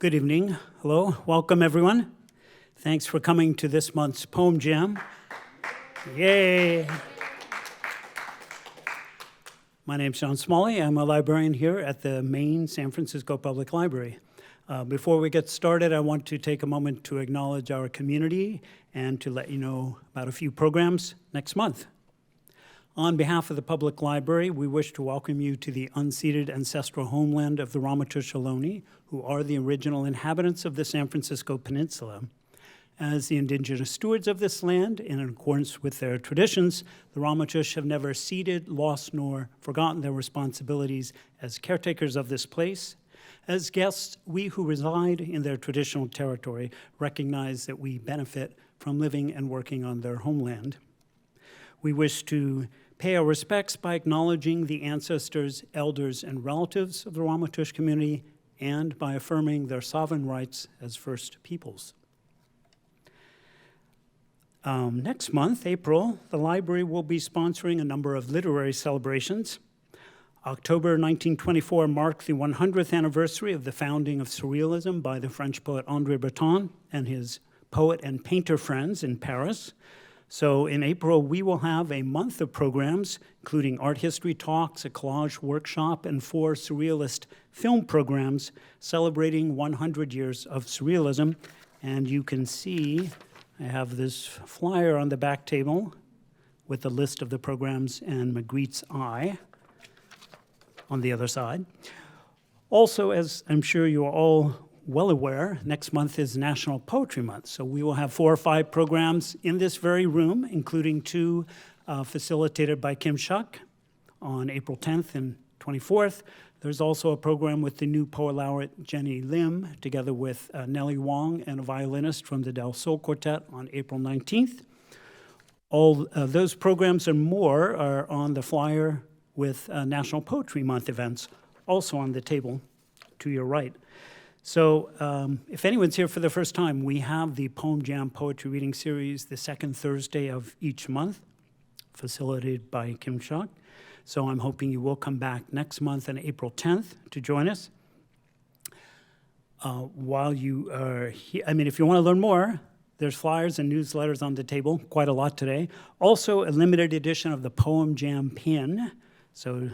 Good evening. Hello. Welcome, everyone. Thanks for coming to this month's Poem Jam. Yay! My name's Sean Smalley. I'm a librarian here at the main San Francisco Public Library. Before we get started, I want to take a moment to acknowledge our community and to let you know about a few programs next month. On behalf of the Public Library, we wish to welcome you to the unceded ancestral homeland of the Ramaytush Ohlone, who are the original inhabitants of the San Francisco Peninsula. As the indigenous stewards of this land, in accordance with their traditions, the Ramaytush have never ceded, lost, nor forgotten their responsibilities as caretakers of this place. As guests, we who reside in their traditional territory recognize that we benefit from living and working on their homeland. We wish to pay our respects by acknowledging the ancestors, elders, and relatives of the Ramaytush community and by affirming their sovereign rights as First Peoples. Next month, April, the library will be sponsoring a number of literary celebrations. October 1924 marked the 100th anniversary of the founding of Surrealism by the French poet André Breton and his poet and painter friends in Paris. So in April, we will have a month of programs, including art history talks, a collage workshop, and 4 surrealist film programs celebrating 100 years of surrealism. And you can see, I have this flyer on the back table with a list of the programs and Magritte's eye on the other side. Also, as I'm sure you're all well aware, next month is National Poetry Month, so we will have 4 or 5 programs in this very room, including 2 facilitated by Kim Shuck on April 10th and 24th. There's also a program with the new Poet Laureate Jenny Lim, together with Nellie Wong and a violinist from the Del Sol Quartet on April 19th. All those programs and more are on the flyer with National Poetry Month events, also on the table to your right. So if anyone's here for the first time, we have the Poem Jam Poetry Reading Series the second Thursday of each month, facilitated by Kim Shuck. So I'm hoping you will come back next month on April 10th to join us. While you are here, if you want to learn more, there's flyers and newsletters on the table, quite a lot today. Also, a limited edition of the Poem Jam pin. So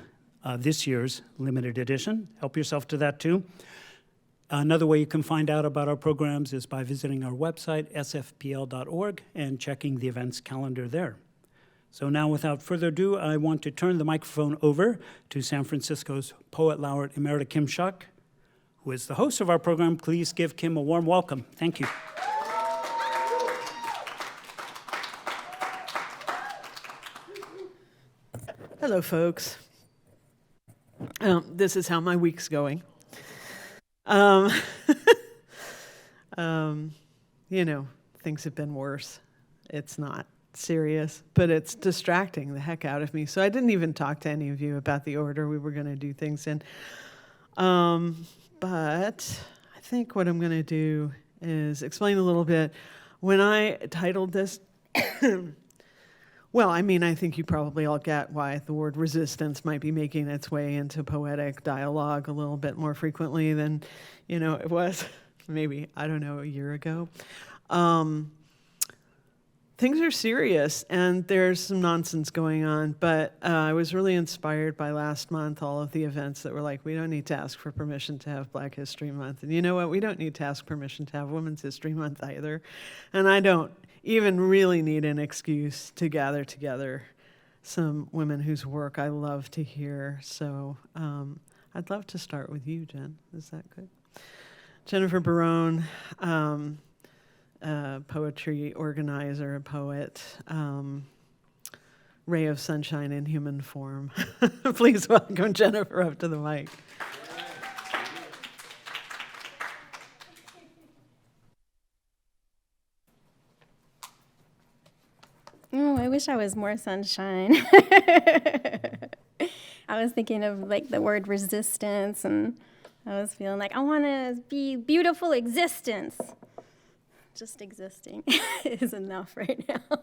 this year's limited edition. Help yourself to that too. Another way you can find out about our programs is by visiting our website, sfpl.org, and checking the events calendar there. So now, without further ado, I want to turn the microphone over to San Francisco's Poet Laureate Emerita Kim Shuck, who is the host of our program. Please give Kim a warm welcome. Thank you. Hello, folks. This is how my week's going. Things have been worse. It's not serious, but it's distracting the heck out of me. So I didn't even talk to any of you about the order we were going to do things in. But I think what I'm going to do is explain a little bit. When I titled this, well, I think you probably all get why the word resistance might be making its way into poetic dialogue a little bit more frequently than, it was maybe, a year ago. Things are serious, and there's some nonsense going on, but I was really inspired by last month, all of the events that were like, we don't need to ask for permission to have Black History Month. And you know what? We don't need to ask permission to have Women's History Month either. And I don't even really need an excuse to gather together some women whose work I love to hear. So I'd love to start with you, Jen. Is that good? Jennifer Barone, poetry organizer, a poet, ray of sunshine in human form. Please welcome Jennifer up to the mic. Oh, I wish I was more sunshine. I was thinking of the word resistance, and I was feeling like I want to be beautiful existence. Just existing is enough right now,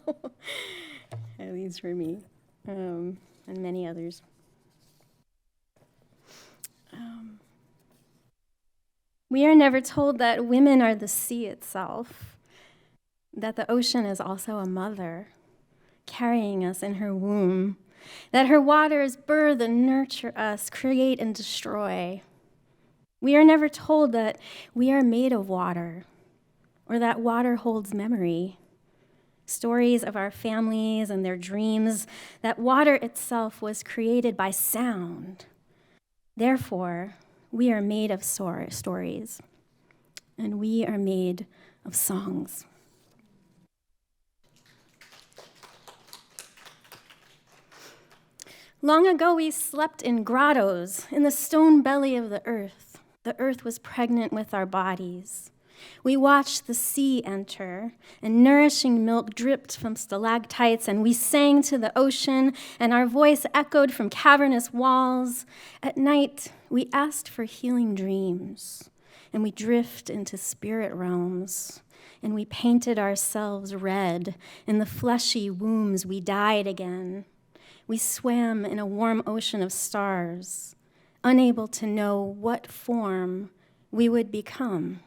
at least for me, and many others. We are never told that women are the sea itself, that the ocean is also a mother, carrying us in her womb, that her waters birth and nurture us, create and destroy. We are never told that we are made of water, or that water holds memory, stories of our families and their dreams, that water itself was created by sound. Therefore, we are made of stories, and we are made of songs. Long ago, we slept in grottos in the stone belly of the earth. The earth was pregnant with our bodies. We watched the sea enter, and nourishing milk dripped from stalactites, and we sang to the ocean, and our voice echoed from cavernous walls. At night, we asked for healing dreams, and we drift into spirit realms, and we painted ourselves red. In the fleshy wombs, we died again. We swam in a warm ocean of stars, unable to know what form we would become.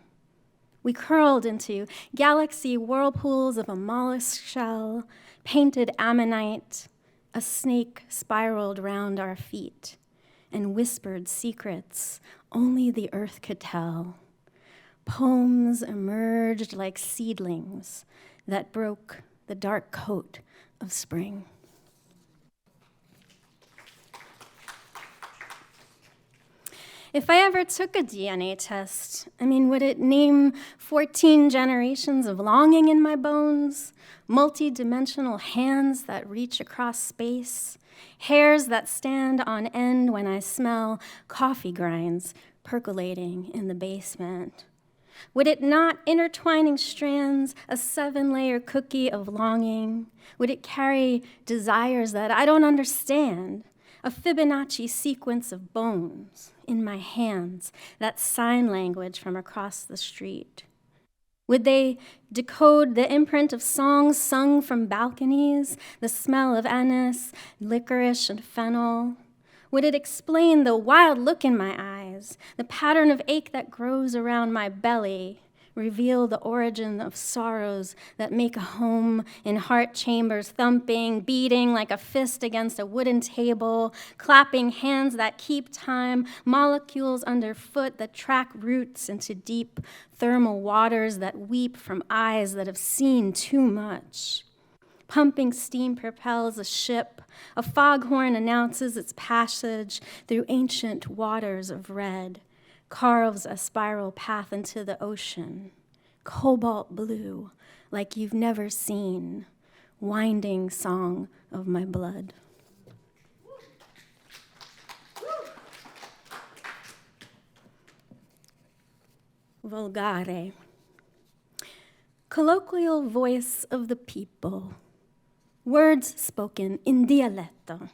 We curled into galaxy whirlpools of a mollusk shell, painted ammonite. A snake spiraled round our feet and whispered secrets only the earth could tell. Poems emerged like seedlings that broke the dark coat of spring. If I ever took a DNA test, would it name 14 generations of longing in my bones, multi-dimensional hands that reach across space, hairs that stand on end when I smell coffee grinds percolating in the basement? Would it not intertwining strands, a 7-layer cookie of longing? Would it carry desires that I don't understand? A Fibonacci sequence of bones in my hands, that sign language from across the street? Would they decode the imprint of songs sung from balconies, the smell of anise, licorice, and fennel? Would it explain the wild look in my eyes, the pattern of ache that grows around my belly, reveal the origin of sorrows that make a home in heart chambers, thumping, beating like a fist against a wooden table, clapping hands that keep time, molecules underfoot that track roots into deep thermal waters that weep from eyes that have seen too much? Pumping steam propels a ship. A foghorn announces its passage through ancient waters of red, carves a spiral path into the ocean, cobalt blue, like you've never seen, winding song of my blood. Volgare, colloquial voice of the people, words spoken in dialetto.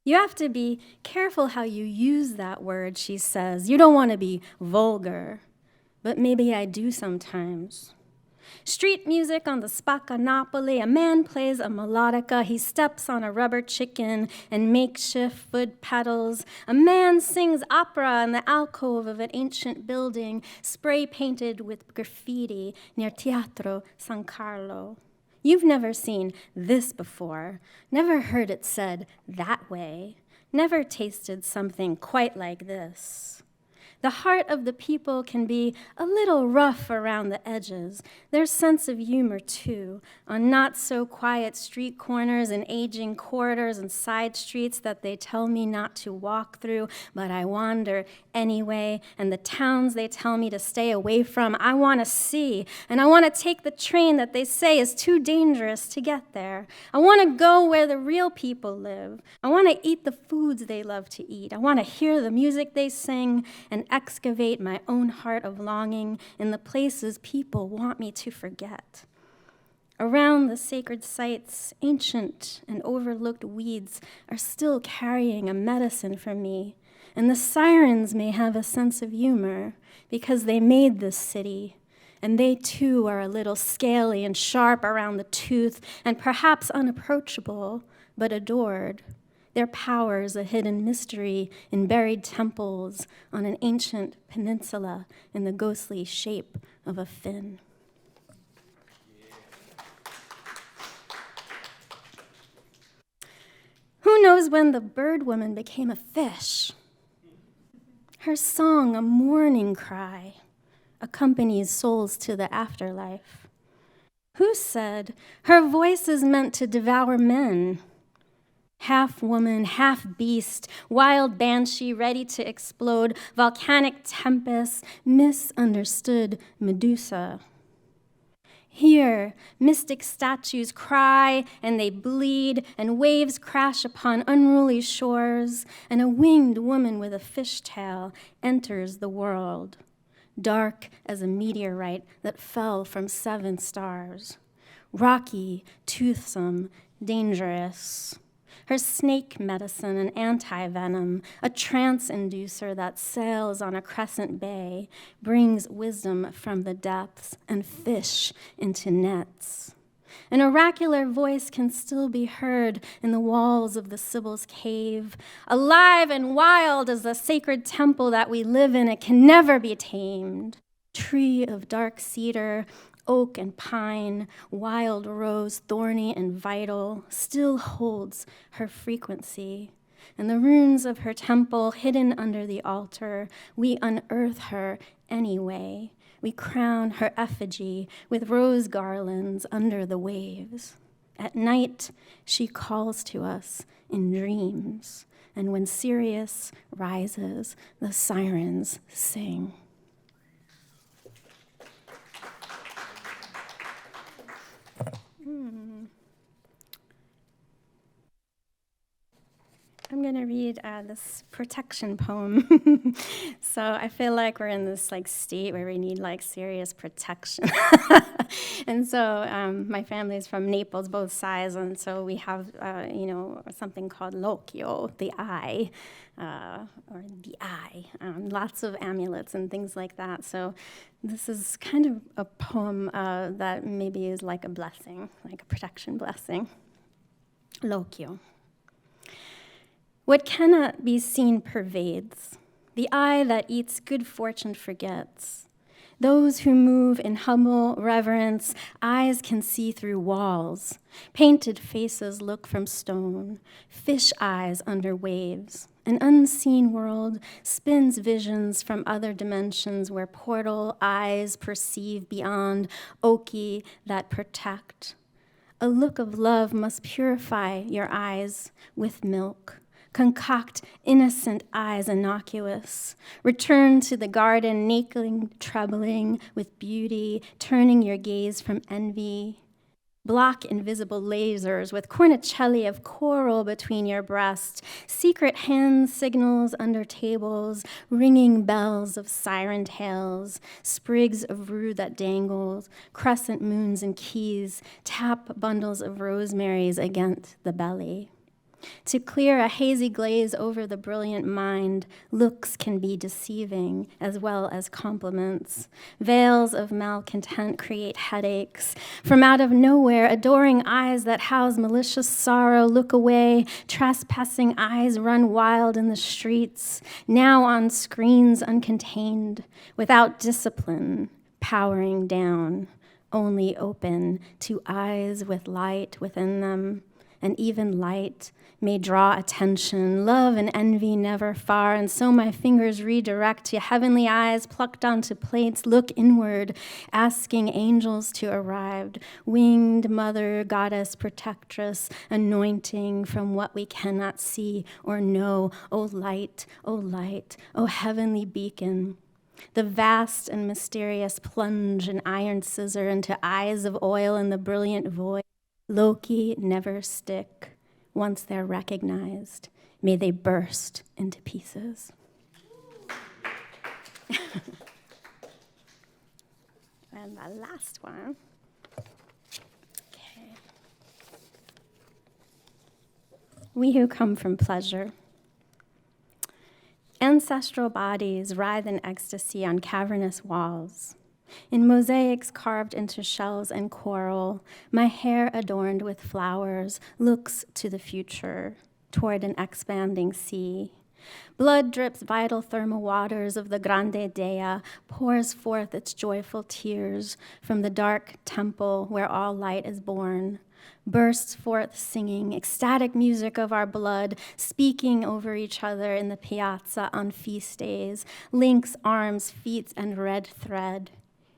You have to be careful how you use that word, she says. You don't want to be vulgar, but maybe I do sometimes. Street music on the Spacca Napoli, a man plays a melodica, he steps on a rubber chicken and makeshift foot pedals. A man sings opera in the alcove of an ancient building, spray painted with graffiti near Teatro San Carlo. You've never seen this before, never heard it said that way, never tasted something quite like this. The heart of the people can be a little rough around the edges. Their sense of humor, too, on not-so-quiet street corners and aging corridors and side streets that they tell me not to walk through, but I wander anyway, and the towns they tell me to stay away from, I want to see, and I want to take the train that they say is too dangerous to get there. I want to go where the real people live. I want to eat the foods they love to eat. I want to hear the music they sing and excavate my own heart of longing in the places people want me to forget. Around the sacred sites, ancient and overlooked weeds are still carrying a medicine for me, and the sirens may have a sense of humor because they made this city, and they too are a little scaly and sharp around the tooth and perhaps unapproachable, but adored. Their powers a hidden mystery in buried temples on an ancient peninsula in the ghostly shape of a fin. Who knows when the bird woman became a fish? Her song, a mourning cry, accompanies souls to the afterlife. Who said her voice is meant to devour men? Half woman, half beast, wild banshee ready to explode, volcanic tempest, misunderstood Medusa. Here, mystic statues cry and they bleed, and waves crash upon unruly shores, and a winged woman with a fishtail enters the world, dark as a meteorite that fell from 7 stars, rocky, toothsome, dangerous. Her snake medicine, an anti-venom, a trance inducer that sails on a crescent bay, brings wisdom from the depths and fish into nets. An oracular voice can still be heard in the walls of the Sibyl's cave. Alive and wild as the sacred temple that we live in, it can never be tamed. Tree of dark cedar, oak and pine, wild rose, thorny and vital, still holds her frequency. In the runes of her temple, hidden under the altar, we unearth her anyway. We crown her effigy with rose garlands under the waves. At night, she calls to us in dreams, and when Sirius rises, the sirens sing. I'm going to read this protection poem. So I feel like we're in this state where we need serious protection. And so my family is from Naples, both sides, and so we have something called l'occhio, the eye, or the eye. Lots of amulets and things like that. So this is kind of a poem that maybe is like a blessing, like a protection blessing. L'occhio. What cannot be seen pervades. The eye that eats good fortune forgets. Those who move in humble reverence, eyes can see through walls. Painted faces look from stone, fish eyes under waves. An unseen world spins visions from other dimensions where portal eyes perceive beyond, oki that protect. A look of love must purify your eyes with milk. Concoct innocent eyes innocuous. Return to the garden, naked, troubling with beauty, turning your gaze from envy. Block invisible lasers with cornicelli of coral between your breasts, secret hand signals under tables, ringing bells of siren tales, sprigs of rue that dangles, crescent moons and keys, tap bundles of rosemaries against the belly. To clear a hazy glaze over the brilliant mind, looks can be deceiving as well as compliments. Veils of malcontent create headaches. From out of nowhere, adoring eyes that house malicious sorrow look away. Trespassing eyes run wild in the streets, now on screens uncontained, without discipline, powering down, only open to eyes with light within them. And even light may draw attention, love and envy never far, and so my fingers redirect to heavenly eyes plucked onto plates, look inward, asking angels to arrive, winged mother, goddess, protectress, anointing from what we cannot see or know, O light, O heavenly beacon. The vast and mysterious plunge an iron scissor into eyes of oil in the brilliant void. Loki never stick. Once they're recognized, may they burst into pieces. And the last one. Okay. We who come from pleasure. Ancestral bodies writhe in ecstasy on cavernous walls. In mosaics carved into shells and coral, my hair adorned with flowers looks to the future. toward an expanding sea. Blood drips vital thermal waters of the Grande Dea, pours forth its joyful tears from the dark temple where all light is born, bursts forth singing ecstatic music of our blood, speaking over each other in the piazza on feast days, links arms, feet, and red thread.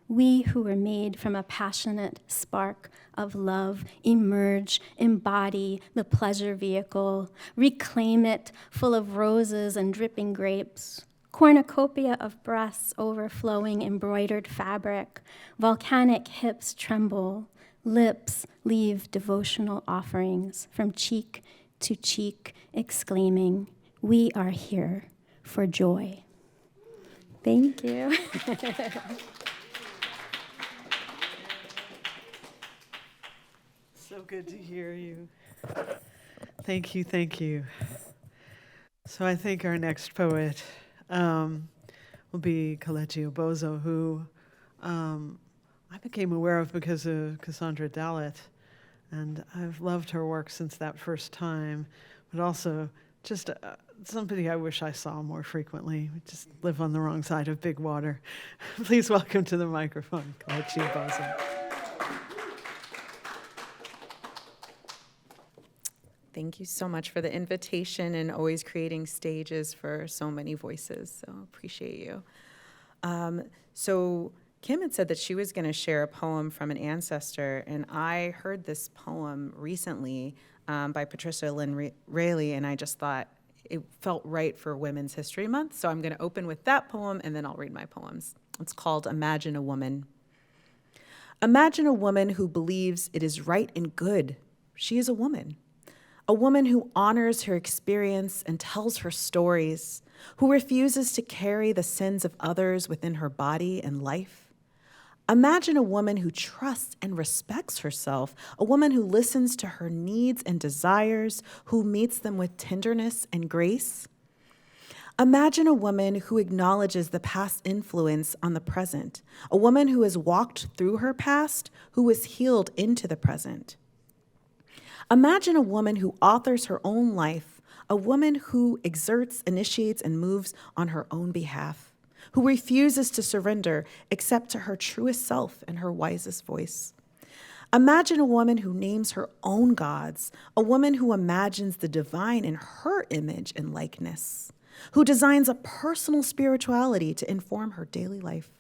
We who were made from a passionate spark of love emerge, embody the pleasure vehicle, reclaim it full of roses and dripping grapes, cornucopia of breasts overflowing embroidered fabric, volcanic hips tremble, lips leave devotional offerings from cheek to cheek, exclaiming, "We are here for joy." Thank you. So good to hear you. Thank you, thank you. So I think our next poet will be Kelechi Obozo, who I became aware of because of Cassandra Dalit, and I've loved her work since that first time, but also just somebody I wish I saw more frequently. We just live on the wrong side of big water. Please welcome to the microphone, Kelechi Obozo. Thank you so much for the invitation and always creating stages for so many voices. So appreciate you. So Kim had said that she was going to share a poem from an ancestor, and I heard this poem recently by Patricia Lynn Raley, and I just thought it felt right for Women's History Month. So I'm going to open with that poem, and then I'll read my poems. It's called Imagine a Woman. Imagine a woman who believes it is right and good. She is a woman who honors her experience and tells her stories, who refuses to carry the sins of others within her body and life. Imagine a woman who trusts and respects herself, a woman who listens to her needs and desires, who meets them with tenderness and grace. Imagine a woman who acknowledges the past influence on the present, a woman who has walked through her past, who is healed into the present. Imagine a woman who authors her own life, a woman who exerts, initiates, and moves on her own behalf, who refuses to surrender except to her truest self and her wisest voice. Imagine a woman who names her own gods, a woman who imagines the divine in her image and likeness, who designs a personal spirituality to inform her daily life.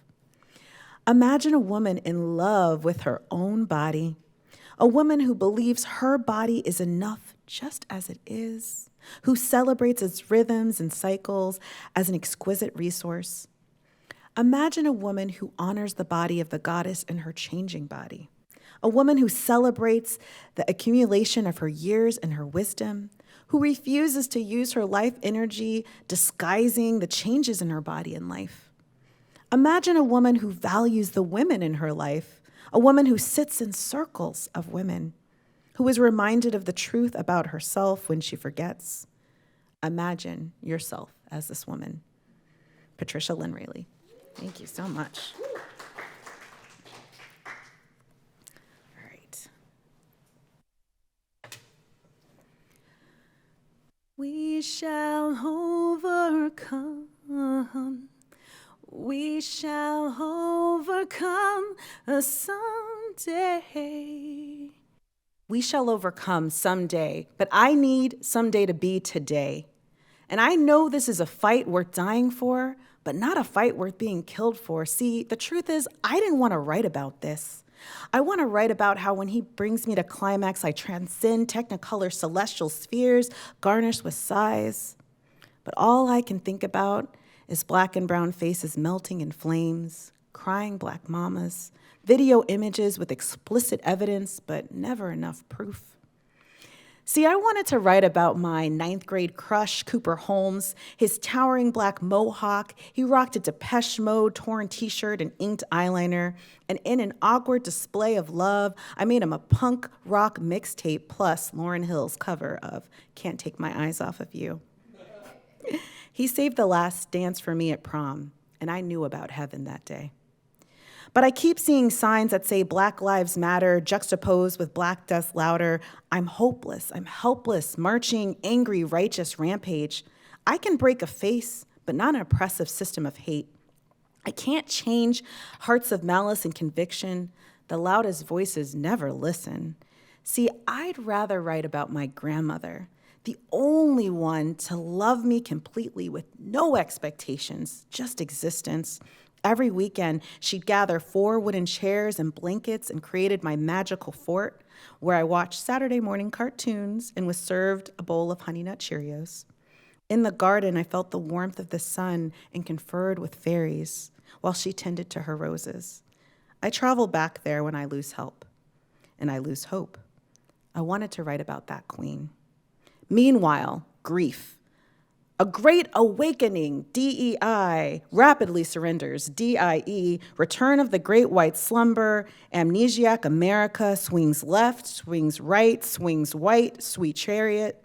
Imagine a woman in love with her own body, a woman who believes her body is enough just as it is, who celebrates its rhythms and cycles as an exquisite resource. Imagine a woman who honors the body of the goddess in her changing body, a woman who celebrates the accumulation of her years and her wisdom, who refuses to use her life energy disguising the changes in her body and life. Imagine a woman who values the women in her life, a woman who sits in circles of women, who is reminded of the truth about herself when she forgets. Imagine yourself as this woman. Patricia Lynn Raley. Thank you so much. All right. We shall overcome. We shall overcome someday. We shall overcome someday, but I need someday to be today. And I know this is a fight worth dying for, but not a fight worth being killed for. See, the truth is, I didn't want to write about this. I want to write about how when he brings me to climax, I transcend technicolor celestial spheres garnished with sighs. But all I can think about is black and brown faces melting in flames, crying black mamas, video images with explicit evidence, but never enough proof. See, I wanted to write about my 9th grade crush, Cooper Holmes, his towering black mohawk. He rocked a Depeche Mode torn t-shirt and inked eyeliner, and in an awkward display of love, I made him a punk rock mixtape plus Lauryn Hill's cover of Can't Take My Eyes Off of You. He saved the last dance for me at prom, and I knew about heaven that day. But I keep seeing signs that say Black Lives Matter juxtaposed with Black Death Louder. I'm hopeless, I'm helpless, marching, angry, righteous rampage. I can break a face, but not an oppressive system of hate. I can't change hearts of malice and conviction. The loudest voices never listen. See, I'd rather write about my grandmother, the only one to love me completely with no expectations, just existence. Every weekend, she'd gather 4 wooden chairs and blankets and created my magical fort where I watched Saturday morning cartoons and was served a bowl of Honey Nut Cheerios. In the garden, I felt the warmth of the sun and conferred with fairies while she tended to her roses. I travel back there when I lose help and I lose hope. I wanted to write about that queen. Meanwhile, grief. A great awakening, DEI, rapidly surrenders, DIE, return of the great white slumber, amnesiac America, swings left, swings right, swings white, sweet chariot.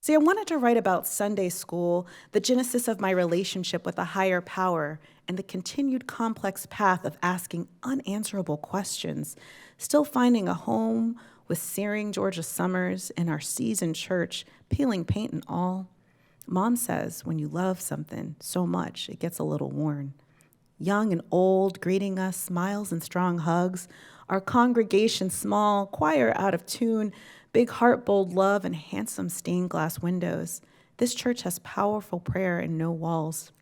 See, I wanted to write about Sunday school, the genesis of my relationship with a higher power, and the continued complex path of asking unanswerable questions, still finding a home with searing Georgia summers in our seasoned church, peeling paint and all. Mom says when you love something so much, it gets a little worn. Young and old greeting us, smiles and strong hugs. Our congregation small, choir out of tune, big heart, bold love, and handsome stained glass windows. This church has powerful prayer and no walls.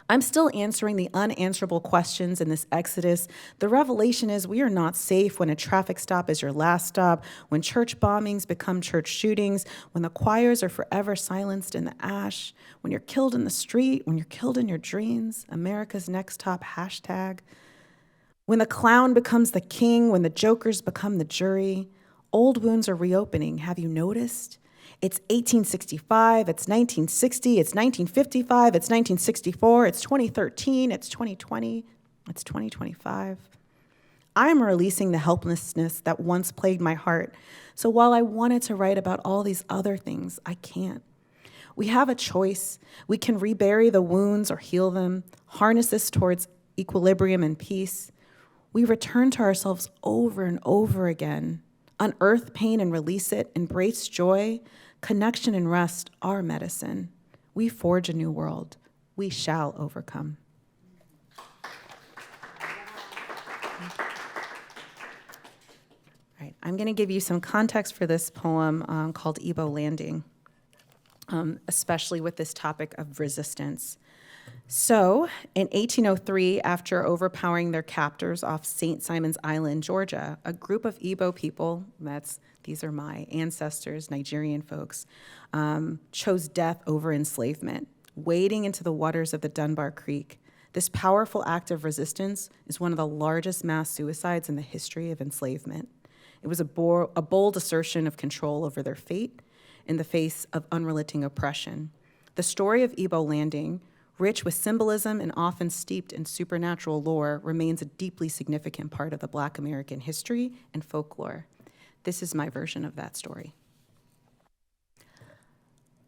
I'm still answering the unanswerable questions in this exodus. The revelation is we are not safe when a traffic stop is your last stop, when church bombings become church shootings, when the choirs are forever silenced in the ash, when you're killed in the street, when you're killed in your dreams, America's Next Top hashtag. When the clown becomes the king, when the jokers become the jury, old wounds are reopening. Have you noticed? It's 1865, it's 1960, it's 1955, it's 1964, it's 2013, it's 2020, it's 2025. I'm releasing the helplessness that once plagued my heart. So while I wanted to write about all these other things, I can't. We have a choice. We can rebury the wounds or heal them, harness us towards equilibrium and peace. We return to ourselves over and over again, unearth pain and release it, embrace joy. Connection and rest are medicine. We forge a new world. We shall overcome. All right, I'm going to give you some context for this poem called Igbo Landing, especially with this topic of resistance. So, in 1803, after overpowering their captors off St. Simon's Island, Georgia, a group of Igbo people, these are my ancestors, Nigerian folks, chose death over enslavement, wading into the waters of the Dunbar Creek. This powerful act of resistance is one of the largest mass suicides in the history of enslavement. It was a bold assertion of control over their fate in the face of unrelenting oppression. The story of Igbo Landing, rich with symbolism and often steeped in supernatural lore, remains a deeply significant part of the Black American history and folklore. This is my version of that story.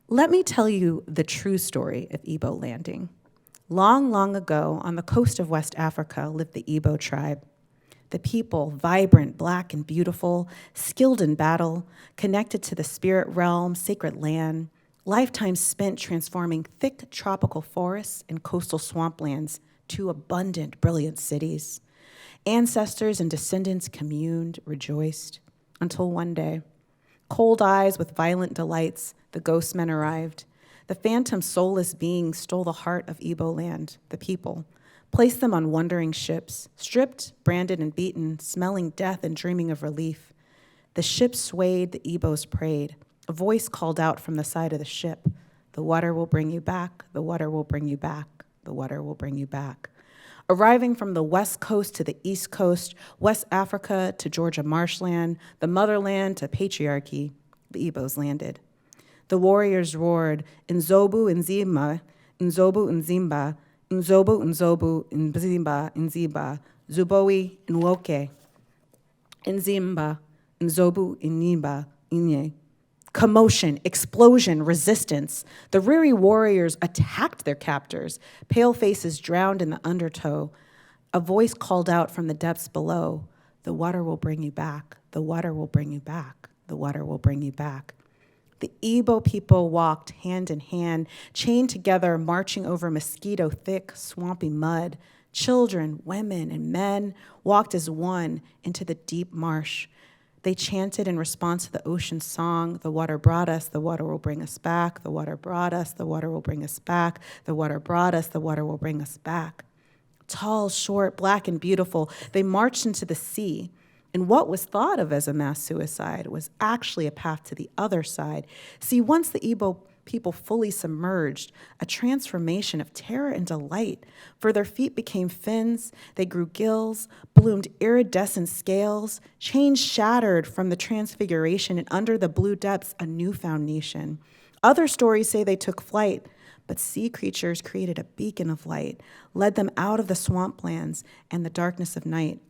Let me tell you the true story of Igbo Landing. Long, long ago, on the coast of West Africa lived the Igbo tribe. The people, vibrant, Black, and beautiful, skilled in battle, connected to the spirit realm, sacred land, lifetimes spent transforming thick tropical forests and coastal swamplands to abundant, brilliant cities. Ancestors and descendants communed, rejoiced, until one day, cold eyes with violent delights, the ghost men arrived. The phantom soulless beings stole the heart of Igbo land, the people, placed them on wandering ships, stripped, branded, and beaten, smelling death and dreaming of relief. The ship swayed, the Igbos prayed. A voice called out from the side of the ship, "The water will bring you back, the water will bring you back, the water will bring you back." Arriving from the West Coast to the East Coast, West Africa to Georgia marshland, the motherland to patriarchy, the Igbos landed. The warriors roared, "Nzobu Nzima, Nzobu Nzimba, Nzobu Nzobu Nzimba, Nzimba, Zuboi Nwoke, Nzimba, Nzobu Nzimba, Inye." Commotion, explosion, resistance. The Riri warriors attacked their captors, pale faces drowned in the undertow A voice called out from the depths below, "The water will bring you back. The water will bring you back. The water will bring you back." The Igbo people walked hand in hand, chained together, marching over mosquito-thick, swampy mud. Children, women, and men walked as one into the deep marsh. They chanted in response to the ocean's song, "The water brought us, the water will bring us back. The water brought us, the water will bring us back. The water brought us, the water will bring us back." Tall, short, black, and beautiful, they marched into the sea. And what was thought of as a mass suicide was actually a path to the other side. See, once the Igbo people fully submerged, a transformation of terror and delight. For their feet became fins, they grew gills, bloomed iridescent scales, chains shattered from the transfiguration, and under the blue depths, a newfound nation. Other stories say they took flight, but sea creatures created a beacon of light, led them out of the swamplands and the darkness of night.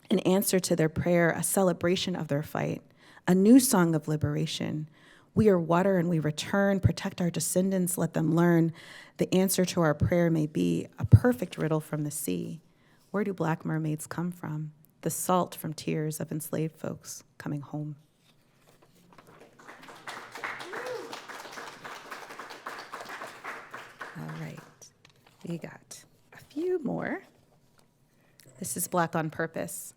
In answer to their prayer, a celebration of their fight, a new song of liberation. We are water and we return, protect our descendants, let them learn. The answer to our prayer may be a perfect riddle from the sea. Where do black mermaids come from? The salt from tears of enslaved folks coming home. All right, we got a few more. This is Black on Purpose.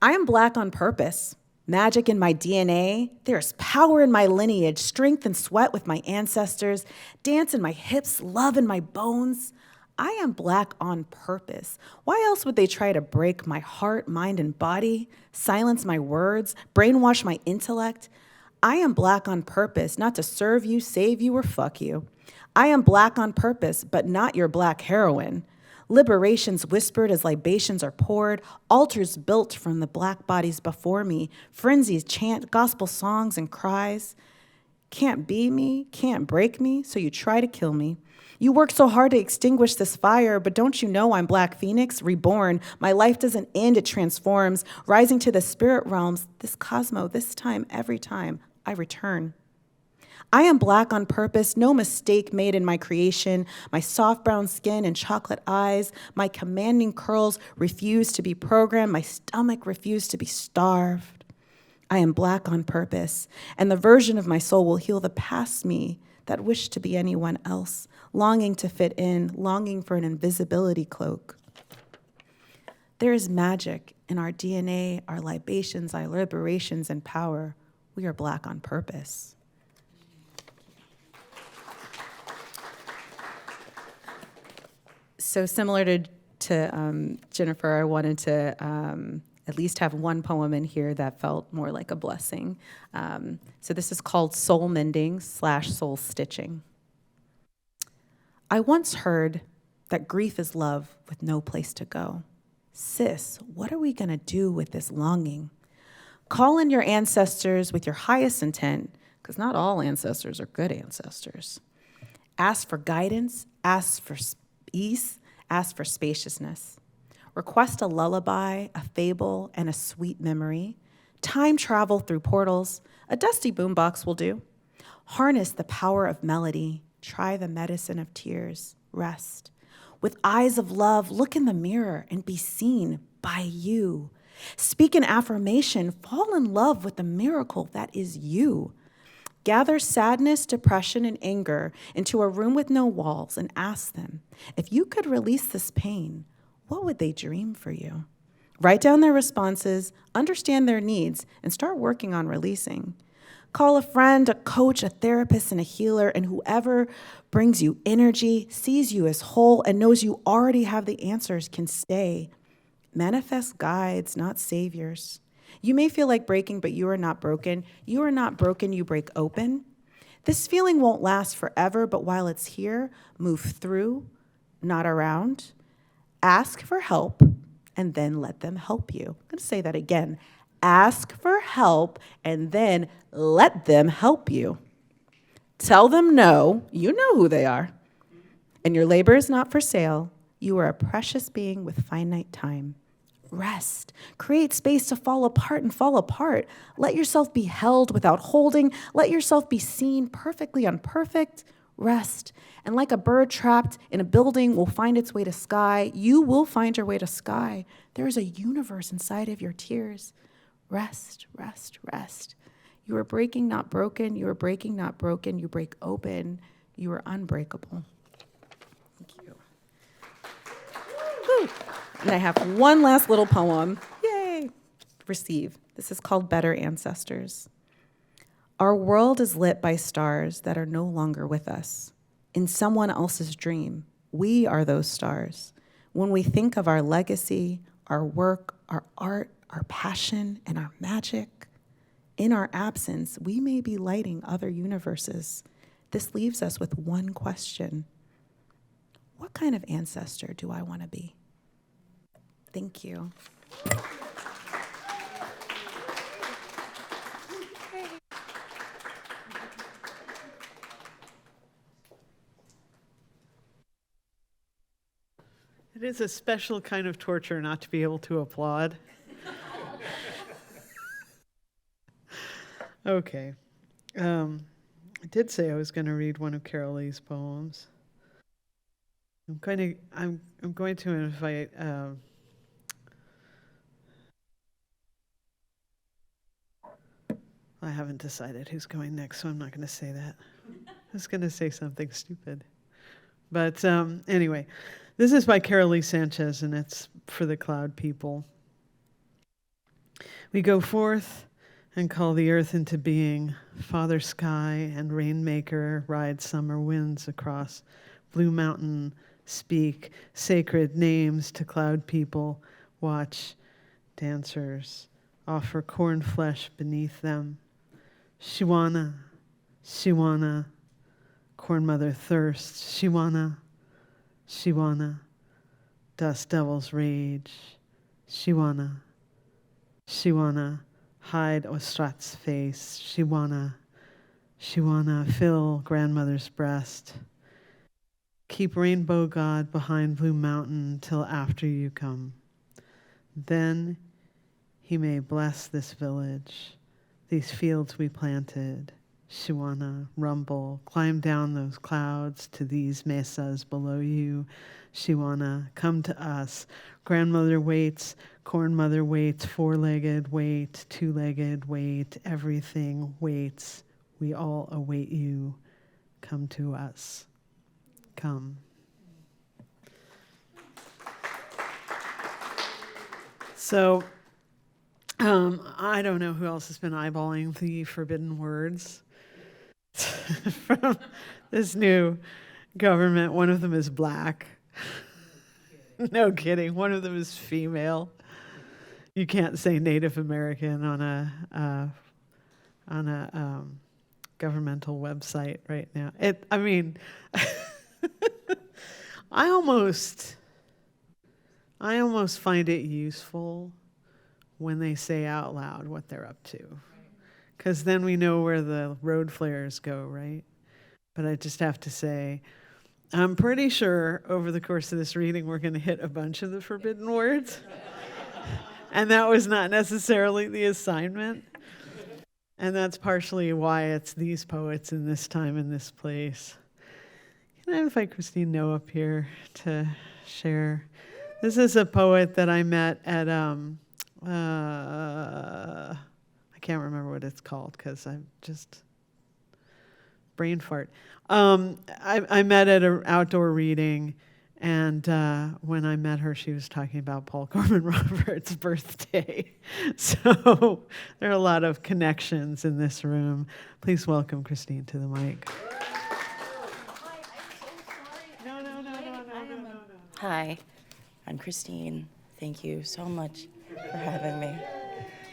I am Black on purpose. Magic in my DNA. There's power in my lineage, strength and sweat with my ancestors, dance in my hips, love in my bones. I am Black on purpose. Why else would they try to break my heart, mind, and body, silence my words, brainwash my intellect? I am Black on purpose, not to serve you, save you, or fuck you. I am Black on purpose, but not your black heroine. Liberations whispered as libations are poured, altars built from the black bodies before me, frenzies chant gospel songs and cries. Can't be me, can't break me, so you try to kill me. You work so hard to extinguish this fire, but don't you know I'm Black Phoenix, reborn? My life doesn't end, it transforms, rising to the spirit realms, this cosmo, this time, every time I return. I am Black on purpose, no mistake made in my creation. My soft brown skin and chocolate eyes, my commanding curls refuse to be programmed. My stomach refused to be starved. I am Black on purpose, and the version of my soul will heal the past me that wished to be anyone else, longing to fit in, longing for an invisibility cloak. There is magic in our DNA, our libations, our liberations, and power. We are Black on purpose. So similar to Jennifer, I wanted to at least have one poem in here that felt more like a blessing. So this is called Soul Mending / Soul Stitching. I once heard that grief is love with no place to go. Sis, what are we gonna do with this longing? Call in your ancestors with your highest intent, because not all ancestors are good ancestors. Ask for guidance, ask for ease, ask for spaciousness. Request a lullaby, a fable, and a sweet memory. Time travel through portals. A dusty boombox will do. Harness the power of melody. Try the medicine of tears. Rest. With eyes of love, look in the mirror and be seen by you. Speak an affirmation. Fall in love with the miracle that is you. Gather sadness, depression, and anger into a room with no walls and ask them, if you could release this pain, what would they dream for you? Write down their responses, understand their needs, and start working on releasing. Call a friend, a coach, a therapist, and a healer, and whoever brings you energy, sees you as whole, and knows you already have the answers can stay. Manifest guides, not saviors. You may feel like breaking, but you are not broken. You are not broken, you break open. This feeling won't last forever, but while it's here, move through, not around. Ask for help, and then let them help you. I'm gonna say that again. Ask for help, and then let them help you. Tell them no, you know who they are. And your labor is not for sale. You are a precious being with finite time. Rest. Create space to fall apart and fall apart. Let yourself be held without holding. Let yourself be seen perfectly unperfect. rest. And like a bird trapped in a building will find its way to sky, you will find your way to sky. There is a universe inside of your tears. Rest, rest, rest. You are breaking, not broken. You are breaking, not broken. You break open. You are unbreakable. Thank you. Woo. And I have one last little poem. Yay! Receive. This is called Better Ancestors. Our world is lit by stars that are no longer with us. In someone else's dream, we are those stars. When we think of our legacy, our work, our art, our passion, and our magic, in our absence, we may be lighting other universes. This leaves us with one question. What kind of ancestor do I want to be? Thank you. It is a special kind of torture not to be able to applaud. Okay. I did say I was going to read one of Carol Lee's poems. I'm going to invite I haven't decided who's going next, so I'm not going to say that. I was going to say something stupid. But anyway, this is by Carol Lee Sanchez, and it's for the cloud people. We go forth and call the earth into being. Father Sky and Rainmaker ride summer winds across Blue Mountain, speak sacred names to cloud people, watch dancers offer corn flesh beneath them. Shiwana, Shiwana, Corn Mother thirsts. Shiwana, Shiwana, dust devils rage. Shiwana, Shiwana, hide Ostrat's face. Shiwana, Shiwana, fill grandmother's breast. Keep rainbow God behind Blue Mountain till after you come. Then he may bless this village, these fields we planted. Shiwana, rumble, climb down those clouds to these mesas below you. Shiwana, come to us. Grandmother waits, corn mother waits, four-legged wait, two-legged wait, everything waits. We all await you. Come to us. Come. So, I don't know who else has been eyeballing the forbidden words from this new government. One of them is black. No kidding. One of them is female. You can't say Native American on a governmental website right now. I almost find it useful when they say out loud what they're up to, because then we know where the road flares go, right? But I just have to say, I'm pretty sure over the course of this reading we're going to hit a bunch of the forbidden words, and that was not necessarily the assignment. And that's partially why it's these poets in this time in this place. Can I invite Christine No up here to share? This is a poet that I met at, I can't remember what it's called because I'm just brain fart. I met at an outdoor reading, and when I met her, she was talking about Paul Gorman Roberts' birthday. So there are a lot of connections in this room. Please welcome Christine to the mic. Hi, I'm Christine. Thank you so much for having me.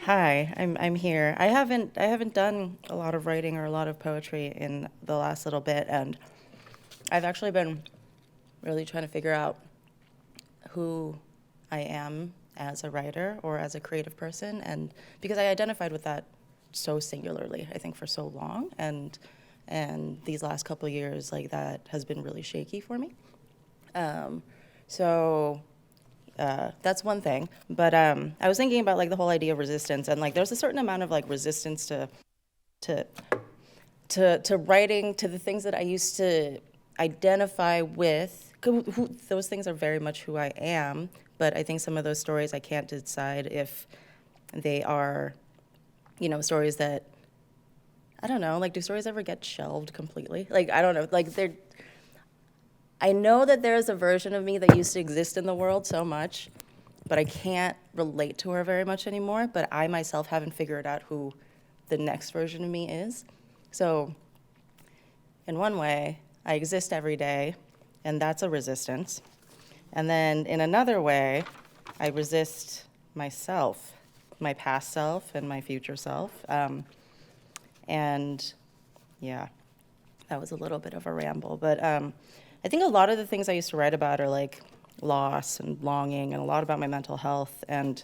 Hi, I'm here. I haven't done a lot of writing or a lot of poetry in the last little bit, and I've actually been really trying to figure out who I am as a writer or as a creative person, and because I identified with that so singularly, I think, for so long, and these last couple of years, like, that has been really shaky for me. So that's one thing, but I was thinking about, like, the whole idea of resistance, and, like, there's a certain amount of, like, resistance to to writing, to the things that I used to identify with. Those things are very much who I am, but I think some of those stories I can't decide if they are, stories that, I don't know, like, do stories ever get shelved completely? Like, I don't know, like, I know that there's a version of me that used to exist in the world so much, but I can't relate to her very much anymore, but I myself haven't figured out who the next version of me is. So in one way, I exist every day, and that's a resistance. And then in another way, I resist myself, my past self and my future self. And yeah, that was a little bit of a ramble. But I think a lot of the things I used to write about are like loss and longing and a lot about my mental health. And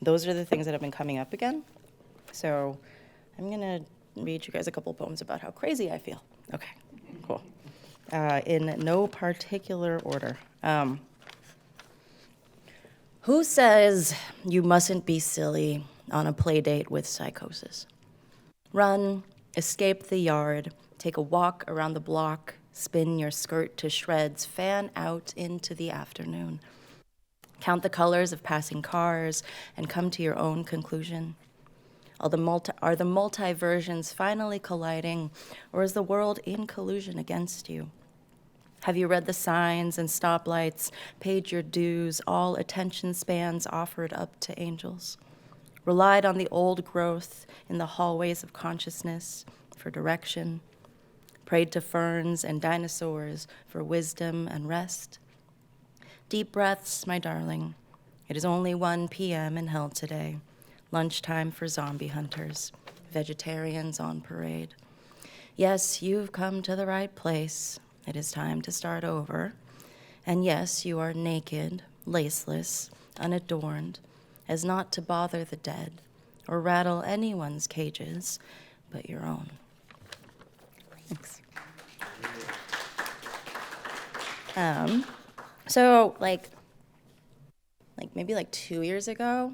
those are the things that have been coming up again. So I'm going to read you guys a couple poems about how crazy I feel. Okay, cool. In no particular order. Who says you mustn't be silly on a play date with psychosis? Run, escape the yard, take a walk around the block, spin your skirt to shreds, fan out into the afternoon. Count the colors of passing cars and come to your own conclusion. Are the multi-versions finally colliding, or is the world in collusion against you? Have you read the signs and stoplights, paid your dues, all attention spans offered up to angels? Relied on the old growth in the hallways of consciousness for direction? Prayed to ferns and dinosaurs for wisdom and rest? Deep breaths, my darling. It is only 1 p.m. in hell today. Lunchtime for zombie hunters, vegetarians on parade. Yes, you've come to the right place. It is time to start over. And yes, you are naked, laceless, unadorned, as not to bother the dead or rattle anyone's cages but your own. Thanks. So maybe 2 years ago,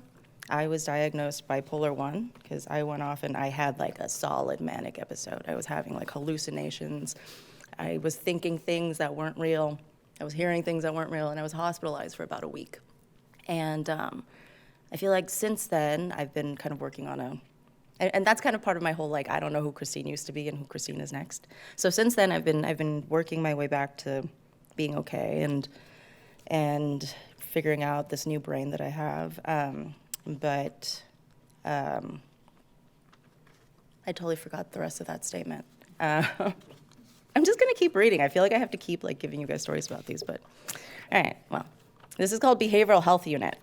I was diagnosed bipolar 1 because I went off and I had a solid manic episode. I was having hallucinations. I was thinking things that weren't real. I was hearing things that weren't real, and I was hospitalized for about a week. And I feel like since then, I've been kind of working on and that's kind of part of my whole, I don't know who Christine used to be and who Christine is next. So since then, I've been working my way back to being okay and figuring out this new brain that I have. But I totally forgot the rest of that statement. I'm just gonna keep reading. I feel like I have to keep giving you guys stories about these, but all right, well, this is called Behavioral Health Unit.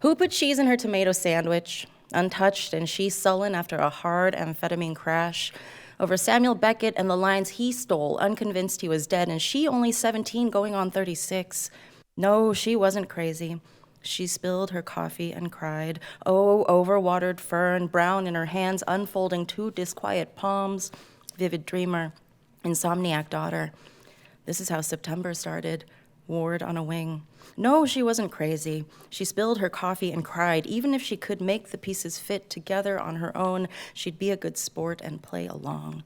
Who put cheese in her tomato sandwich, untouched and she sullen after a hard amphetamine crash over Samuel Beckett and the lines he stole, unconvinced he was dead, and she only 17 going on 36. No, she wasn't crazy. She spilled her coffee and cried. Oh, overwatered fern, brown in her hands, unfolding 2 disquiet palms. Vivid dreamer, insomniac daughter. This is how September started. Ward on a wing. No, she wasn't crazy. She spilled her coffee and cried. Even if she could make the pieces fit together on her own, she'd be a good sport and play along.